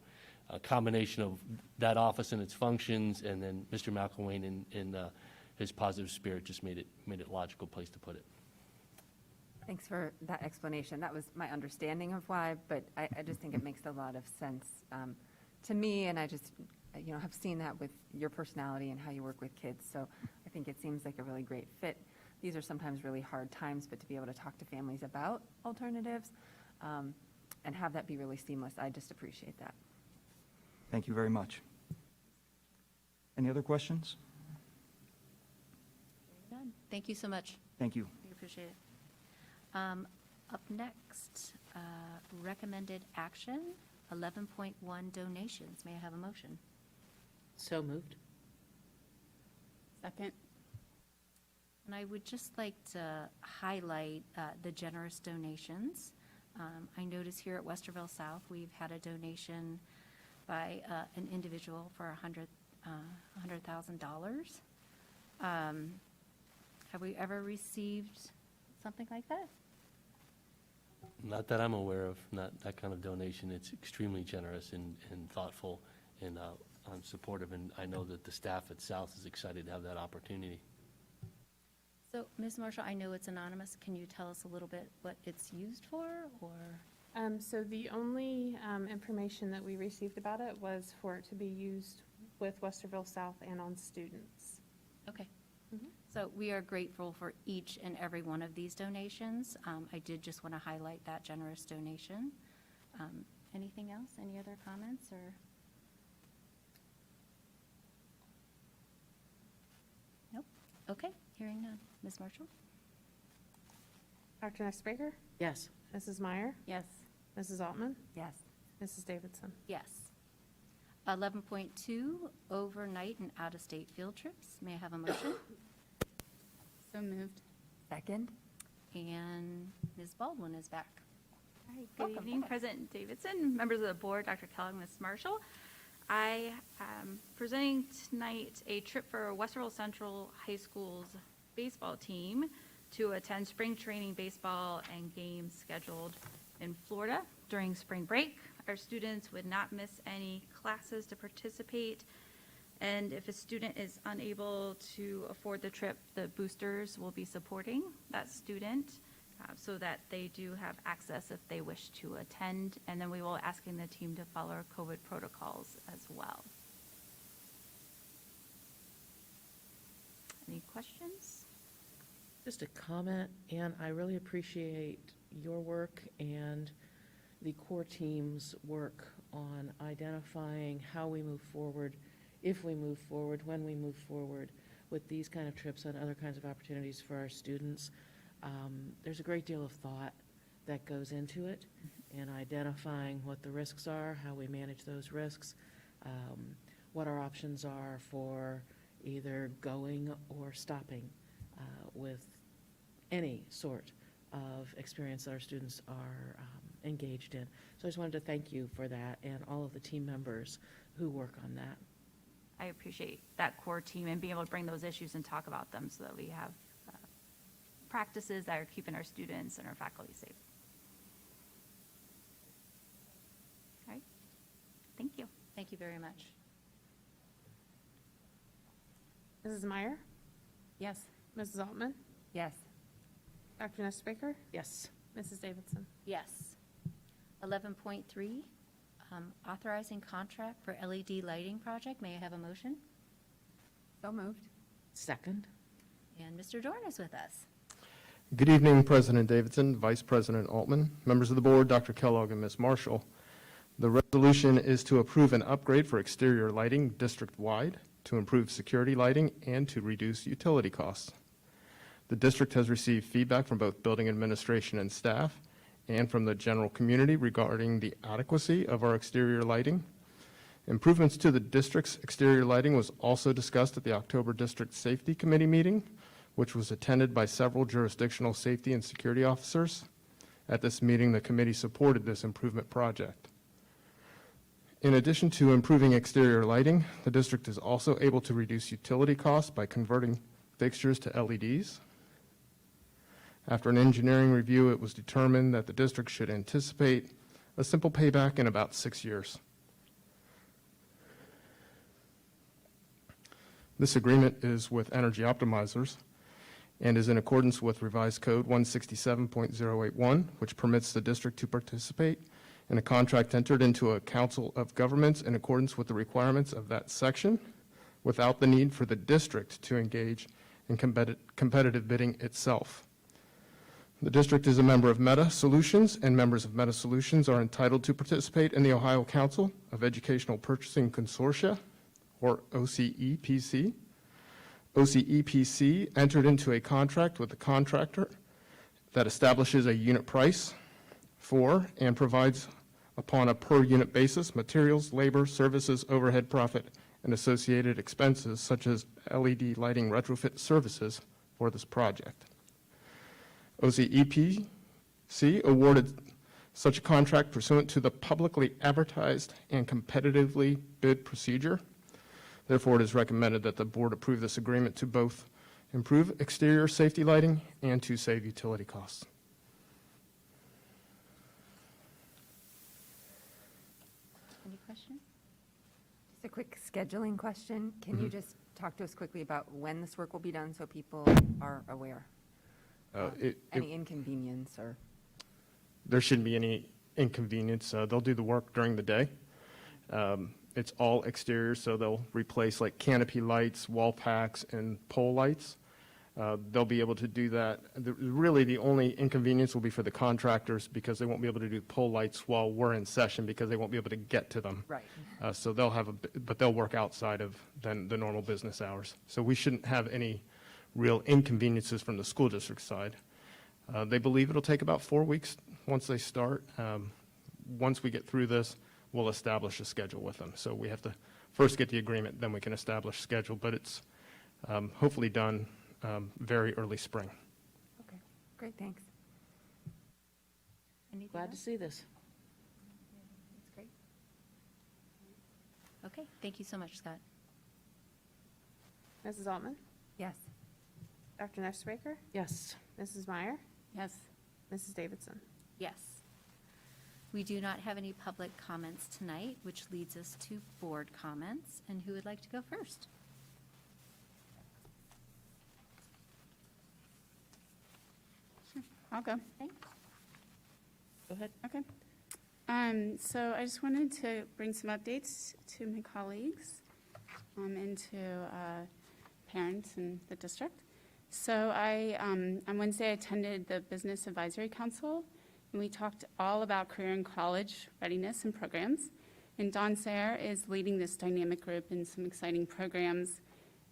a combination of that office and its functions and then Mr. McElwain in his positive spirit just made it a logical place to put it. Thanks for that explanation. That was my understanding of why, but I just think it makes a lot of sense to me, and I just, have seen that with your personality and how you work with kids, so I think it seems like a really great fit. These are sometimes really hard times, but to be able to talk to families about alternatives and have that be really seamless, I just appreciate that. Thank you very much. Any other questions? None. Thank you so much. Thank you. We appreciate it. Up next, recommended action, 11.1 donations. May I have a motion? So moved. Second? And I would just like to highlight the generous donations. I notice here at Westerville South, we've had a donation by an individual for $100,000. Have we ever received something like that? Not that I'm aware of, not that kind of donation. It's extremely generous and thoughtful, and I'm supportive, and I know that the staff at South is excited to have that opportunity. So, Ms. Marshall, I know it's anonymous. Can you tell us a little bit what it's used for, or? So the only information that we received about it was for it to be used with Westerville South and on students. Okay. So we are grateful for each and every one of these donations. I did just want to highlight that generous donation. Anything else? Any other comments, or? Nope. Okay, hearing none. Ms. Marshall? Dr. Nestor? Yes. Mrs. Meyer? Yes. Mrs. Altman? Yes. Mrs. Davidson? Yes. 11.2, overnight and out-of-state field trips. May I have a motion? So moved. Second? And Ms. Baldwin is back. All right, good Welcome evening, back. President Davidson, members of the board, Dr. Kellogg, Ms. Marshall. I am presenting tonight a trip for Westerville Central High School's baseball team to attend spring training baseball and games scheduled in Florida during spring break. Our students would not miss any classes to participate, and if a student is unable to afford the trip, the boosters will be supporting that student so that they do have access if they wish to attend, and then we will asking the team to follow COVID protocols as well. Any questions? Just a comment, and I really appreciate your work and the core team's work on identifying how we move forward, if we move forward, when we move forward with these kind of trips and other kinds of opportunities for our students. There's a great deal of thought that goes into it, and identifying what the risks are, how we manage those risks, what our options are for either going or stopping with any sort of experience that our students are engaged in. So I just wanted to thank you for that and all of the team members who work on that. I appreciate that core team and being able to bring those issues and talk about them so that we have practices that are keeping our students and our faculty safe. All right. Thank you. Thank you very much. Mrs. Meyer? Yes. Mrs. Altman? Yes. Dr. Nestor? Yes. Mrs. Davidson? Yes. 11.3, authorizing contract for LED lighting project. May I have a motion? So moved. Second? And Mr. Dorn is with us. Good evening, President Davidson, Vice President Altman, members of the board, Dr. Kellogg, and Ms. Marshall. The resolution is to approve an upgrade for exterior lighting district-wide to improve security lighting and to reduce utility costs. The district has received feedback from both building administration and staff and from the general community regarding the adequacy of our exterior lighting. Improvements to the district's exterior lighting was also discussed at the October District Safety Committee meeting, which was attended by several jurisdictional safety and security officers. At this meeting, the committee supported this improvement project. In addition to improving exterior lighting, the district is also able to reduce utility costs by converting fixtures to LEDs. After an engineering review, it was determined that the district should anticipate a simple payback in about 6 years. This agreement is with Energy Optimizers and is in accordance with revised code 167.081, which permits the district to participate in a contract entered into a council of governments in accordance with the requirements of that section without the need for the district to engage in competitive bidding itself. The district is a member of Meta Solutions, and members of Meta Solutions are entitled to participate in the Ohio Council of Educational Purchasing Consortia, or OCEPC. OCEPC entered into a contract with the contractor that establishes a unit price for and provides upon a per-unit basis materials, labor, services, overhead profit, and associated expenses such as LED lighting retrofit services for this project. OCEPC awarded such a contract pursuant to the publicly advertised and competitively bid procedure. Therefore, it is recommended that the board approve this agreement to both improve exterior safety lighting and to save utility costs. Any questions? Just a quick scheduling question. Can you just talk to us quickly about when this work will be done so people are aware? Any inconvenience or? There shouldn't be any inconvenience. They'll do the work during the day. It's all exterior, so they'll replace like canopy lights, wall packs, and pole lights. They'll be able to do that. Really, the only inconvenience will be for the contractors because they won't be able to do pole lights while we're in session because they won't be able to get to them. Right. So they'll have but they'll work outside of the normal business hours. So we shouldn't have any real inconveniences from the school district side. They believe it'll take about 4 weeks once they start. Once we get through this, we'll establish a schedule with them. So we have to first get the agreement, then we can establish schedule, but it's hopefully done very early spring. Okay, great, thanks. Anything Glad to else? see this. That's great. Okay, thank you so much, Scott. Mrs. Altman? Yes. Dr. Nestor Yes. Mrs. Meyer? Yes. Mrs. Davidson? Yes. We do not have any public comments tonight, which leads us to board comments. And who would like to go first? I'll go. Thanks. Go ahead. Okay. So I just wanted to bring some updates to my colleagues and to parents in the district. So on Wednesday, I attended the Business Advisory Council, and we talked all about career and college readiness and programs. And Dawn Sayre is leading this dynamic group in some exciting programs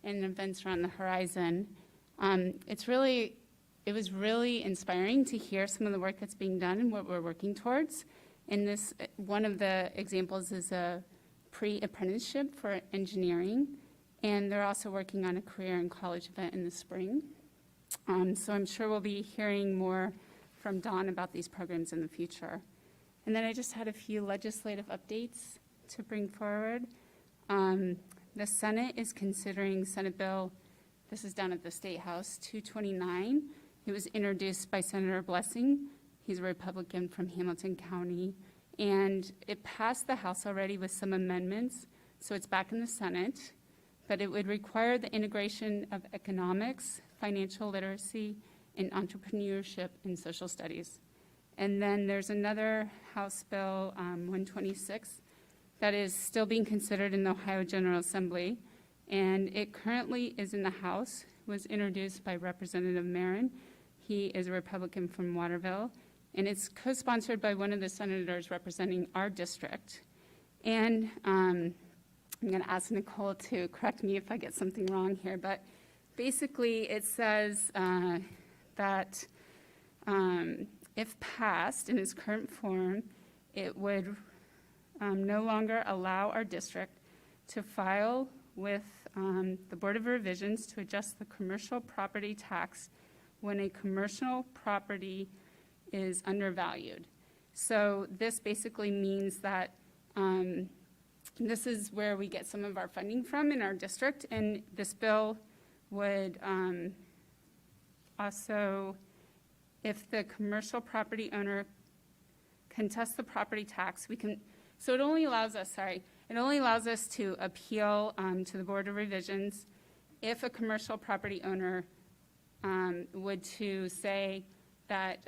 and events around the horizon. It was really inspiring to hear some of the work that's being done and what we're working towards. And this, one of the examples is a pre-apprenticeship for engineering, and they're also working on a career and college event in the spring. So I'm sure we'll be hearing more from Dawn about these programs in the future. And then I just had a few legislative updates to bring forward. The Senate is considering Senate Bill, this is down at the State House, 229. It was introduced by Senator Blessing. He's a Republican from Hamilton County. And it passed the House already with some amendments, so it's back in the Senate. But it would require the integration of economics, financial literacy, and entrepreneurship in social studies. And then there's another House Bill 126 that is still being considered in the Ohio General Assembly. And it currently is in the House, was introduced by Representative Marin. He is a Republican from Waterville. And it's co-sponsored by one of the senators representing our district. And I'm going to ask Nicole to correct me if I get something wrong here, but basically it says that if passed in its current form, it would no longer allow our district to file with the Board of Revisions to adjust the commercial property tax when a commercial property is undervalued. So this basically means that this is where we get some of our funding from in our district, and this bill would also, if the commercial property owner contests the property tax, so it only allows us to appeal to the Board of Revisions if a commercial property owner would to say that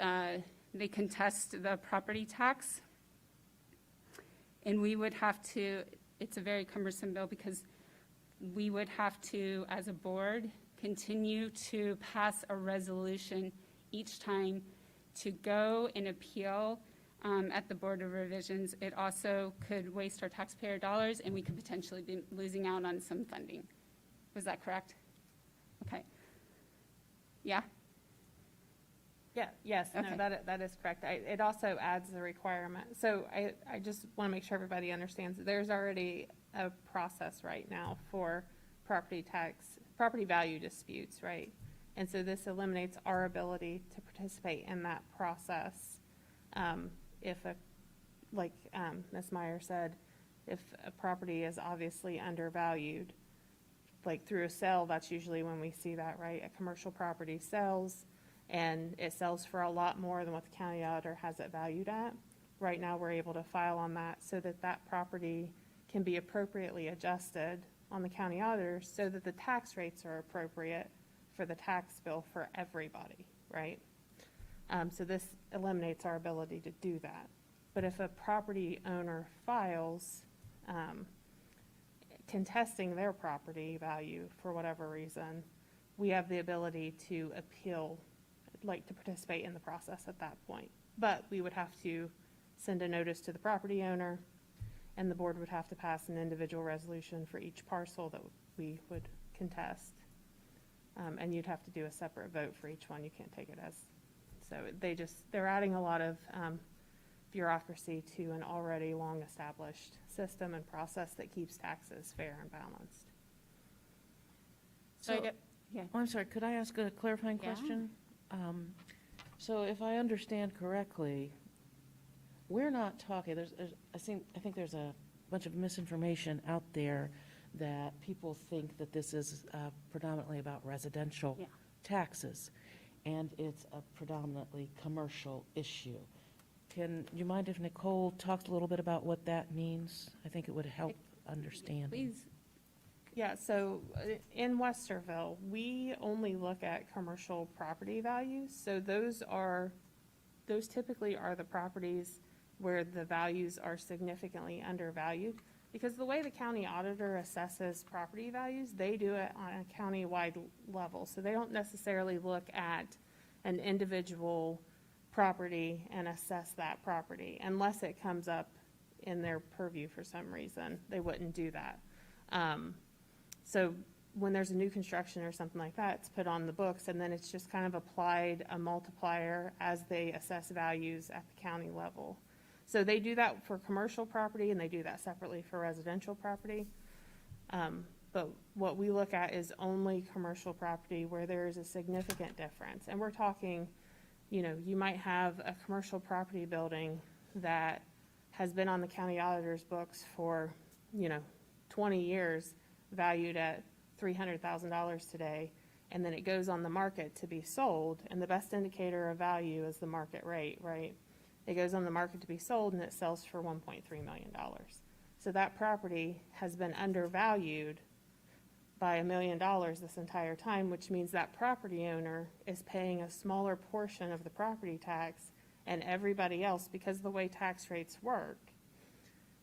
they contest the property tax. And we would have to, it's a very cumbersome bill because we would have to, as a board, continue to pass a resolution each time to go and appeal at the Board of Revisions. It also could waste our taxpayer dollars, and we could potentially be losing out on some funding. Was that correct? Okay. Yeah? Yes, no, Okay. that is correct. It also adds the requirement. So I just want to make sure everybody understands that there's already a process right now for property value disputes, right? And so this eliminates our ability to participate in that process. If like Ms. Meyer said, if a property is obviously undervalued, like through a sale, that's usually when we see that, right? A commercial property sells, and it sells for a lot more than what the county auditor has it valued at. Right now, we're able to file on that so that that property can be appropriately adjusted on the county auditor so that the tax rates are appropriate for the tax bill for everybody, right? So this eliminates our ability to do that. But if a property owner files contesting their property value for whatever reason, we have the ability to appeal, like to participate in the process at that point. But we would have to send a notice to the property owner, and the board would have to pass an individual resolution for each parcel that we would contest. And you'd have to do a separate vote for each one. You can't take it as, so they're adding a lot of bureaucracy to an already long-established system and process that keeps taxes fair and balanced. So I So- get, yeah. Oh, I'm sorry, could I ask a clarifying Yeah. question? So if I understand correctly, we're not talking, I think there's a bunch of misinformation out there that people think that this is predominantly about residential Yeah. taxes, and it's a predominantly commercial issue. Can you mind if Nicole talks a little bit about what that means? I think it would help understand. Please. Yeah, so in Westerville, we only look at commercial property values. So those typically are the properties where the values are significantly undervalued. Because the way the county auditor assesses property values, they do it on a county-wide level. So they don't necessarily look at an individual property and assess that property unless it comes up in their purview for some reason. They wouldn't do that. So when there's a new construction or something like that, it's put on the books, and then it's just kind of applied a multiplier as they assess values at the county level. So they do that for commercial property, and they do that separately for residential property. But what we look at is only commercial property where there is a significant difference. And we're talking, you might have a commercial property building that has been on the county auditor's books for, 20 years, valued at $300,000 today, and then it goes on the market to be sold, and the best indicator of value is the market rate, right? It goes on the market to be sold, and it sells for $1.3 million. So that property has been undervalued by $1 million this entire time, which means that property owner is paying a smaller portion of the property tax, and everybody else, because of the way tax rates work,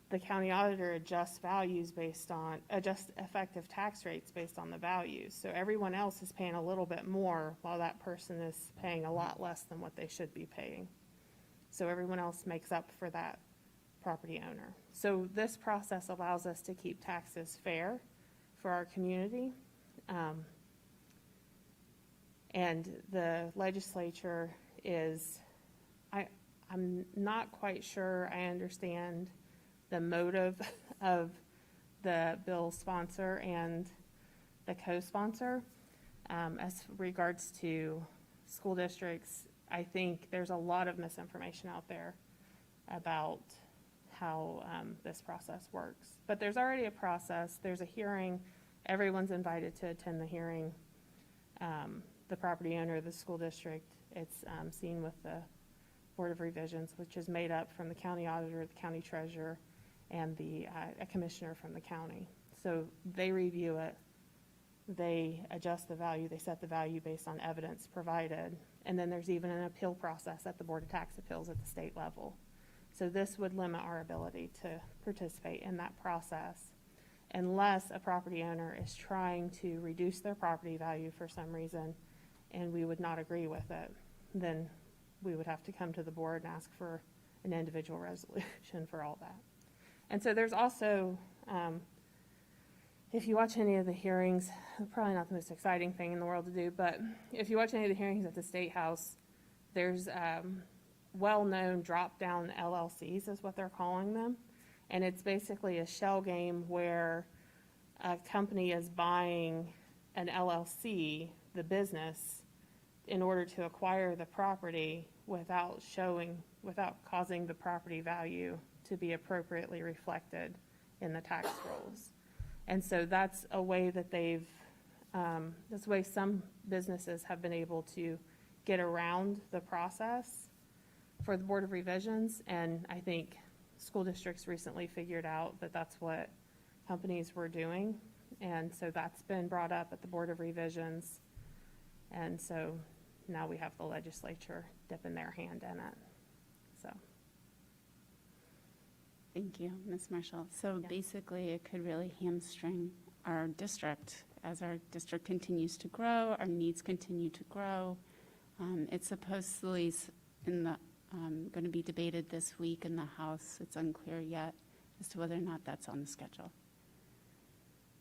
the county auditor adjusts effective tax rates based on the values. So everyone else is paying a little bit more while that person is paying a lot less than what they should be paying. So everyone else makes up for that property owner. So this process allows us to keep taxes fair for our community. And the legislature I'm not quite sure I understand the motive of the bill sponsor and the co-sponsor. As regards to school districts, I think there's a lot of misinformation out there about how this process works. But there's already a process. There's a hearing. Everyone's invited to attend the hearing. The property owner of the school district, it's seen with the Board of Revisions, which is made up from the county auditor, the county treasurer, and a commissioner from the county. So they review it. They adjust the value. They set the value based on evidence provided. And then there's even an appeal process at the Board of Tax Appeals at the state level. So this would limit our ability to participate in that process unless a property owner is trying to reduce their property value for some reason and we would not agree with it. Then we would have to come to the board and ask for an individual resolution for all that. And so there's also, if you watch any of the hearings, probably not the most exciting thing in the world to do, but if you watch any of the hearings at the State House, there's well-known drop-down LLCs is what they're calling them. And it's basically a shell game where a company is buying an LLC, the business, in order to acquire the property without causing the property value to be appropriately reflected in the tax rolls. And so that's a way that that's a way some businesses have been able to get around the process for the Board of Revisions. And I think school districts recently figured out that that's what companies were doing. And so that's been brought up at the Board of Revisions. And so now we have the legislature dipping their hand in it, so. Thank you, Ms. Marshall. So Yeah. basically, it could really hamstring our district. As our district continues to grow, our needs continue to grow. It's supposedly going to be debated this week in the House. It's unclear yet as to whether or not that's on the schedule.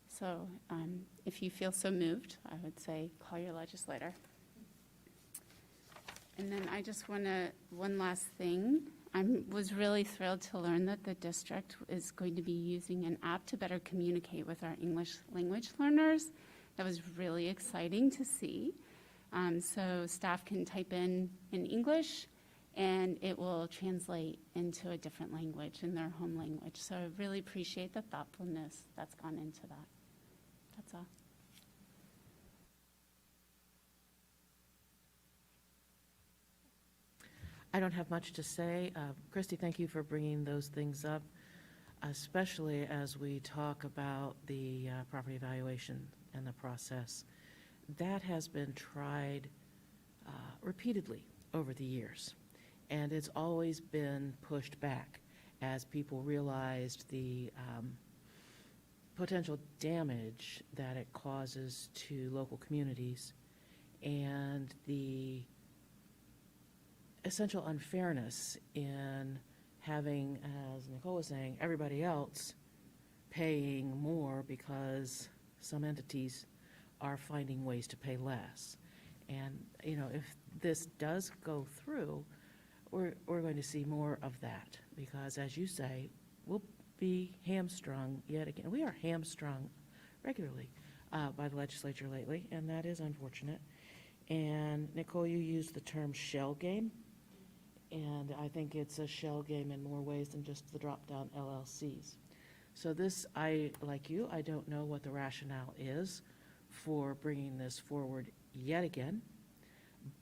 So if you feel so moved, I would say call your legislator. And then I just want to, one last thing. I was really thrilled to learn that the district is going to be using an app to better communicate with our English language learners. That was really exciting to see. So staff can type in English, and it will translate into a different language, in their home language. So I really appreciate the thoughtfulness that's gone into that. That's all. I don't have much to say. Christy, thank you for bringing those things up, especially as we talk about the property evaluation and the process. That has been tried repeatedly over the years, and it's always been pushed back as people realized the potential damage that it causes to local communities and the essential unfairness in having, as Nicole was saying, everybody else paying more because some entities are finding ways to pay less. And, you know, if this does go through, we're going to see more of that because, as you say, we'll be hamstrung yet again. We are hamstrung regularly by the legislature lately, and that is unfortunate. And Nicole, you used the term shell game. And I think it's a shell game in more ways than just the drop-down LLCs. So this, like you, I don't know what the rationale is for bringing this forward yet again,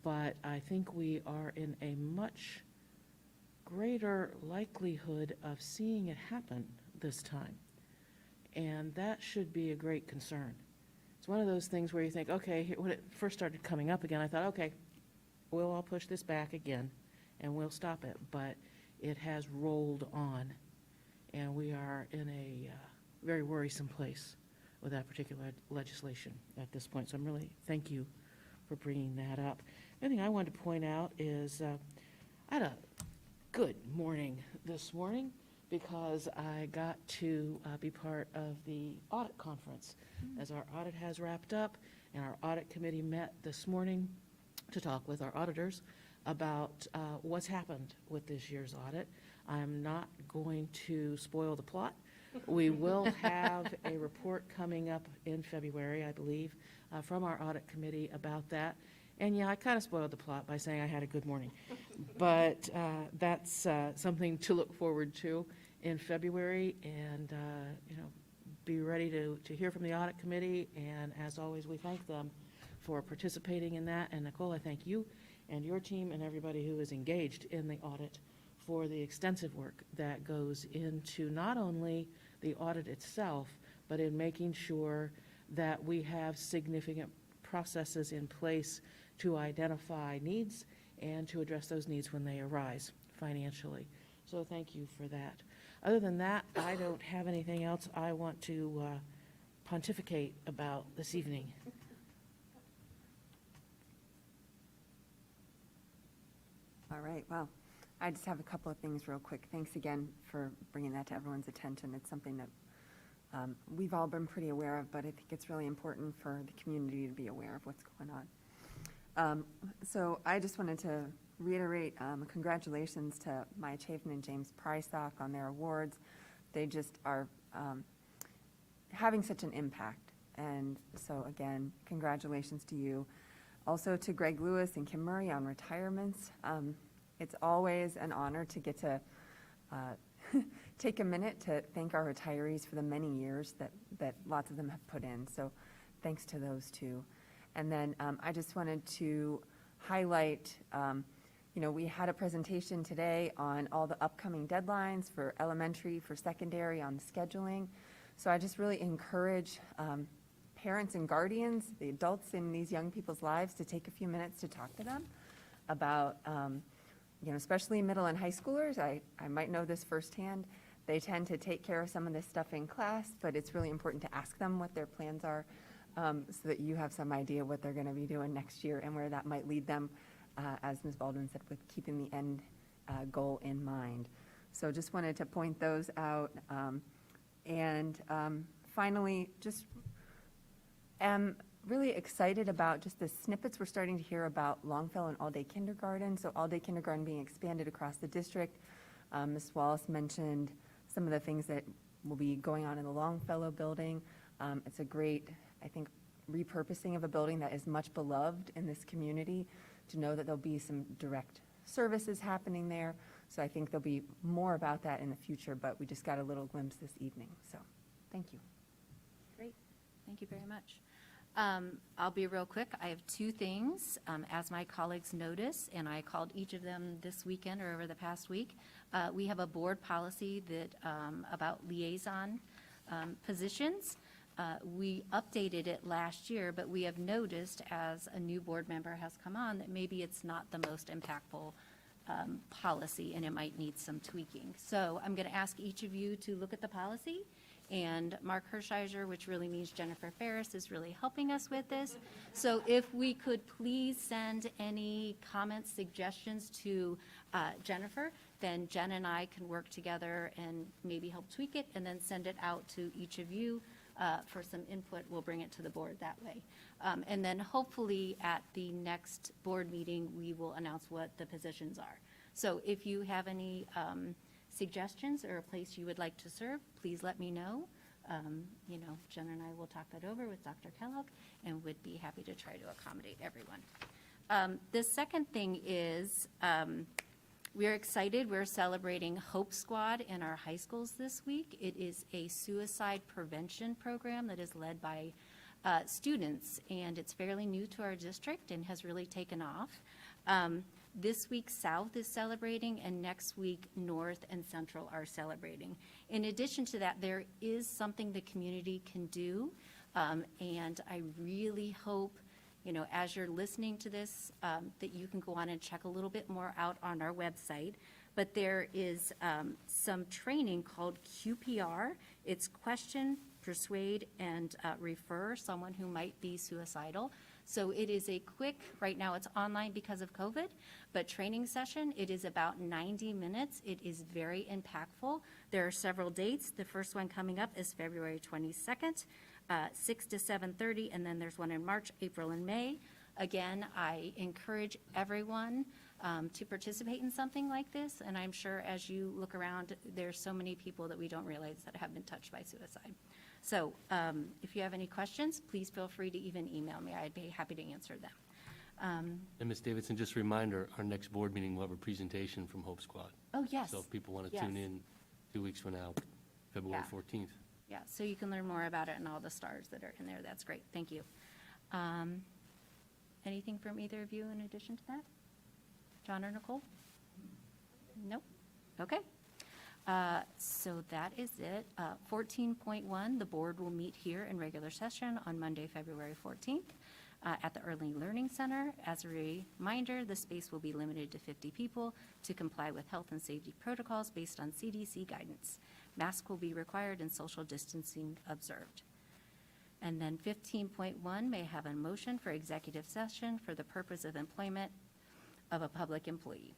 but I think we are in a much greater likelihood of seeing it happen this time. And that should be a great concern. It's one of those things where you think, okay, when it first started coming up again, I thought, okay, we'll all push this back again and we'll stop it, but it has rolled on, and we are in a very worrisome place with that particular legislation at this point. So I'm really, thank you for bringing that up. The other thing I wanted to point out is I had a good morning this morning because I got to be part of the audit conference as our audit has wrapped up, and our audit committee met this morning to talk with our auditors about what's happened with this year's audit. I'm not going to spoil the plot. We will have a report coming up in February, I believe, from our audit committee about that. And yeah, I kind of spoiled the plot by saying I had a good morning. But that's something to look forward to in February, and you know, be ready to hear from the audit committee. And as always, we thank them for participating in that. And Nicole, I thank you and your team and everybody who is engaged in the audit for the extensive work that goes into not only the audit itself, but in making sure that we have significant processes in place to identify needs and to address those needs when they arise financially. So thank you for that. Other than that, I don't have anything else I want to pontificate about this evening. All right, well, I just have a couple of things real quick. Thanks again for bringing that to everyone's attention. It's something that we've all been pretty aware of, but I think it's really important for the community to be aware of what's going on. So I just wanted to reiterate congratulations to Maya Chafin and James Pryzock on their awards. They just are having such an impact. And so again, congratulations to you. Also to Greg Lewis and Kim Murray on retirements. It's always an honor to get to take a minute to thank our retirees for the many years that lots of them have put in. So thanks to those two. And then I just wanted to highlight, we had a presentation today on all the upcoming deadlines for elementary, for secondary, on scheduling. So I just really encourage parents and guardians, the adults in these young people's lives, to take a few minutes to talk to them about, especially middle and high schoolers. I might know this firsthand. They tend to take care of some of this stuff in class, but it's really important to ask them what their plans are, so that you have some idea what they're going to be doing next year and where that might lead them, as Ms. Baldwin said, with keeping the end goal in mind. So just wanted to point those out. And finally, just am really excited about just the snippets we're starting to hear about Longfellow and all-day kindergarten. So all-day kindergarten being expanded across the district. Ms. Wallace mentioned some of the things that will be going on in the Longfellow building. It's a great, I think, repurposing of a building that is much beloved in this community, to know that there'll be some direct services happening there. So I think there'll be more about that in the future, but we just got a little glimpse this evening. So thank you. Great. Thank you very much. I'll be real quick. I have two things, as my colleagues notice, and I called each of them this weekend or over the past week. We have a board policy that about liaison positions. We updated it last year, but we have noticed as a new board member has come on that maybe it's not the most impactful policy, and it might need some tweaking. So I'm going to ask each of you to look at the policy. And Mark Hershiser, which really means Jennifer Ferris, is really helping us with this. So if we could please send any comments, suggestions to Jennifer, then Jen and I can work together and maybe help tweak it, and then send it out to each of you for some input. We'll bring it to the board that way. And then hopefully at the next board meeting, we will announce what the positions are. So if you have any suggestions or a place you would like to serve, please let me know. Jen and I will talk that over with Dr. Kellogg, and would be happy to try to accommodate everyone. The second thing is we're excited. We're celebrating Hope Squad in our high schools this week. It is a suicide prevention program that is led by students, and it's fairly new to our district and has really taken off. This week, South is celebrating, and next week, North and Central are celebrating. In addition to that, there is something the community can do, and I really hope, as you're listening to this, that you can go on and check a little bit more out on our website. But there is some training called QPR. It's question, persuade, and refer someone who might be suicidal. So it is a quick, right now it's online because of COVID, but training session. It is about 90 minutes. It is very impactful. There are several dates. The first one coming up is February 22nd, 6 to 7:30, and then there's one in March, April, and May. Again, I encourage everyone to participate in something like this, and I'm sure as you look around, there's so many people that we don't realize that have been touched by suicide. So if you have any questions, please feel free to even email me. I'd be happy to answer them. And Ms. Davidson, just a reminder, our next board meeting will have a presentation from Hope Squad. Oh, yes. So if people want to Yes. tune in 2 weeks from now, February Yeah. 14th. Yeah, so you can learn more about it and all the stars that are in there. That's great. Thank you. Anything from either of you in addition to that? John or Nicole? Nope. Okay. So that is it. 14.1, the board will meet here in regular session on Monday, February 14th at the Early Learning Center. As a reminder, the space will be limited to 50 people to comply with health and safety protocols based on CDC guidance. Masks will be required and social distancing observed. And then 15.1 may have a motion for executive session for the purpose of employment of a public employee.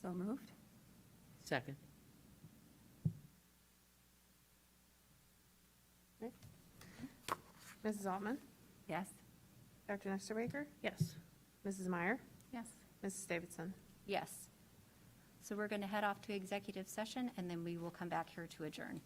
So moved. Second. Mrs. Altman? Yes. Dr. Nestor Baker? Yes. Mrs. Meyer? Yes. Mrs. Davidson? Yes. So we're going to head off to executive session, and then we will come back here to adjourn.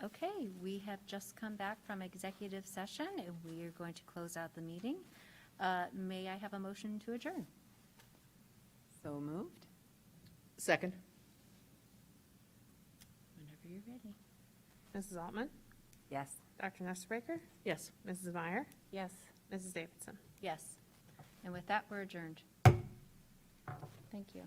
Okay, we have just come back from executive session, and we are going to close out the meeting. May I have a motion to adjourn? So moved? Second. Whenever you're ready. Mrs. Altman? Yes. Dr. Nestor Yes. Mrs. Meyer? Yes. Mrs. Davidson? Yes. And with that, we're adjourned. Thank you.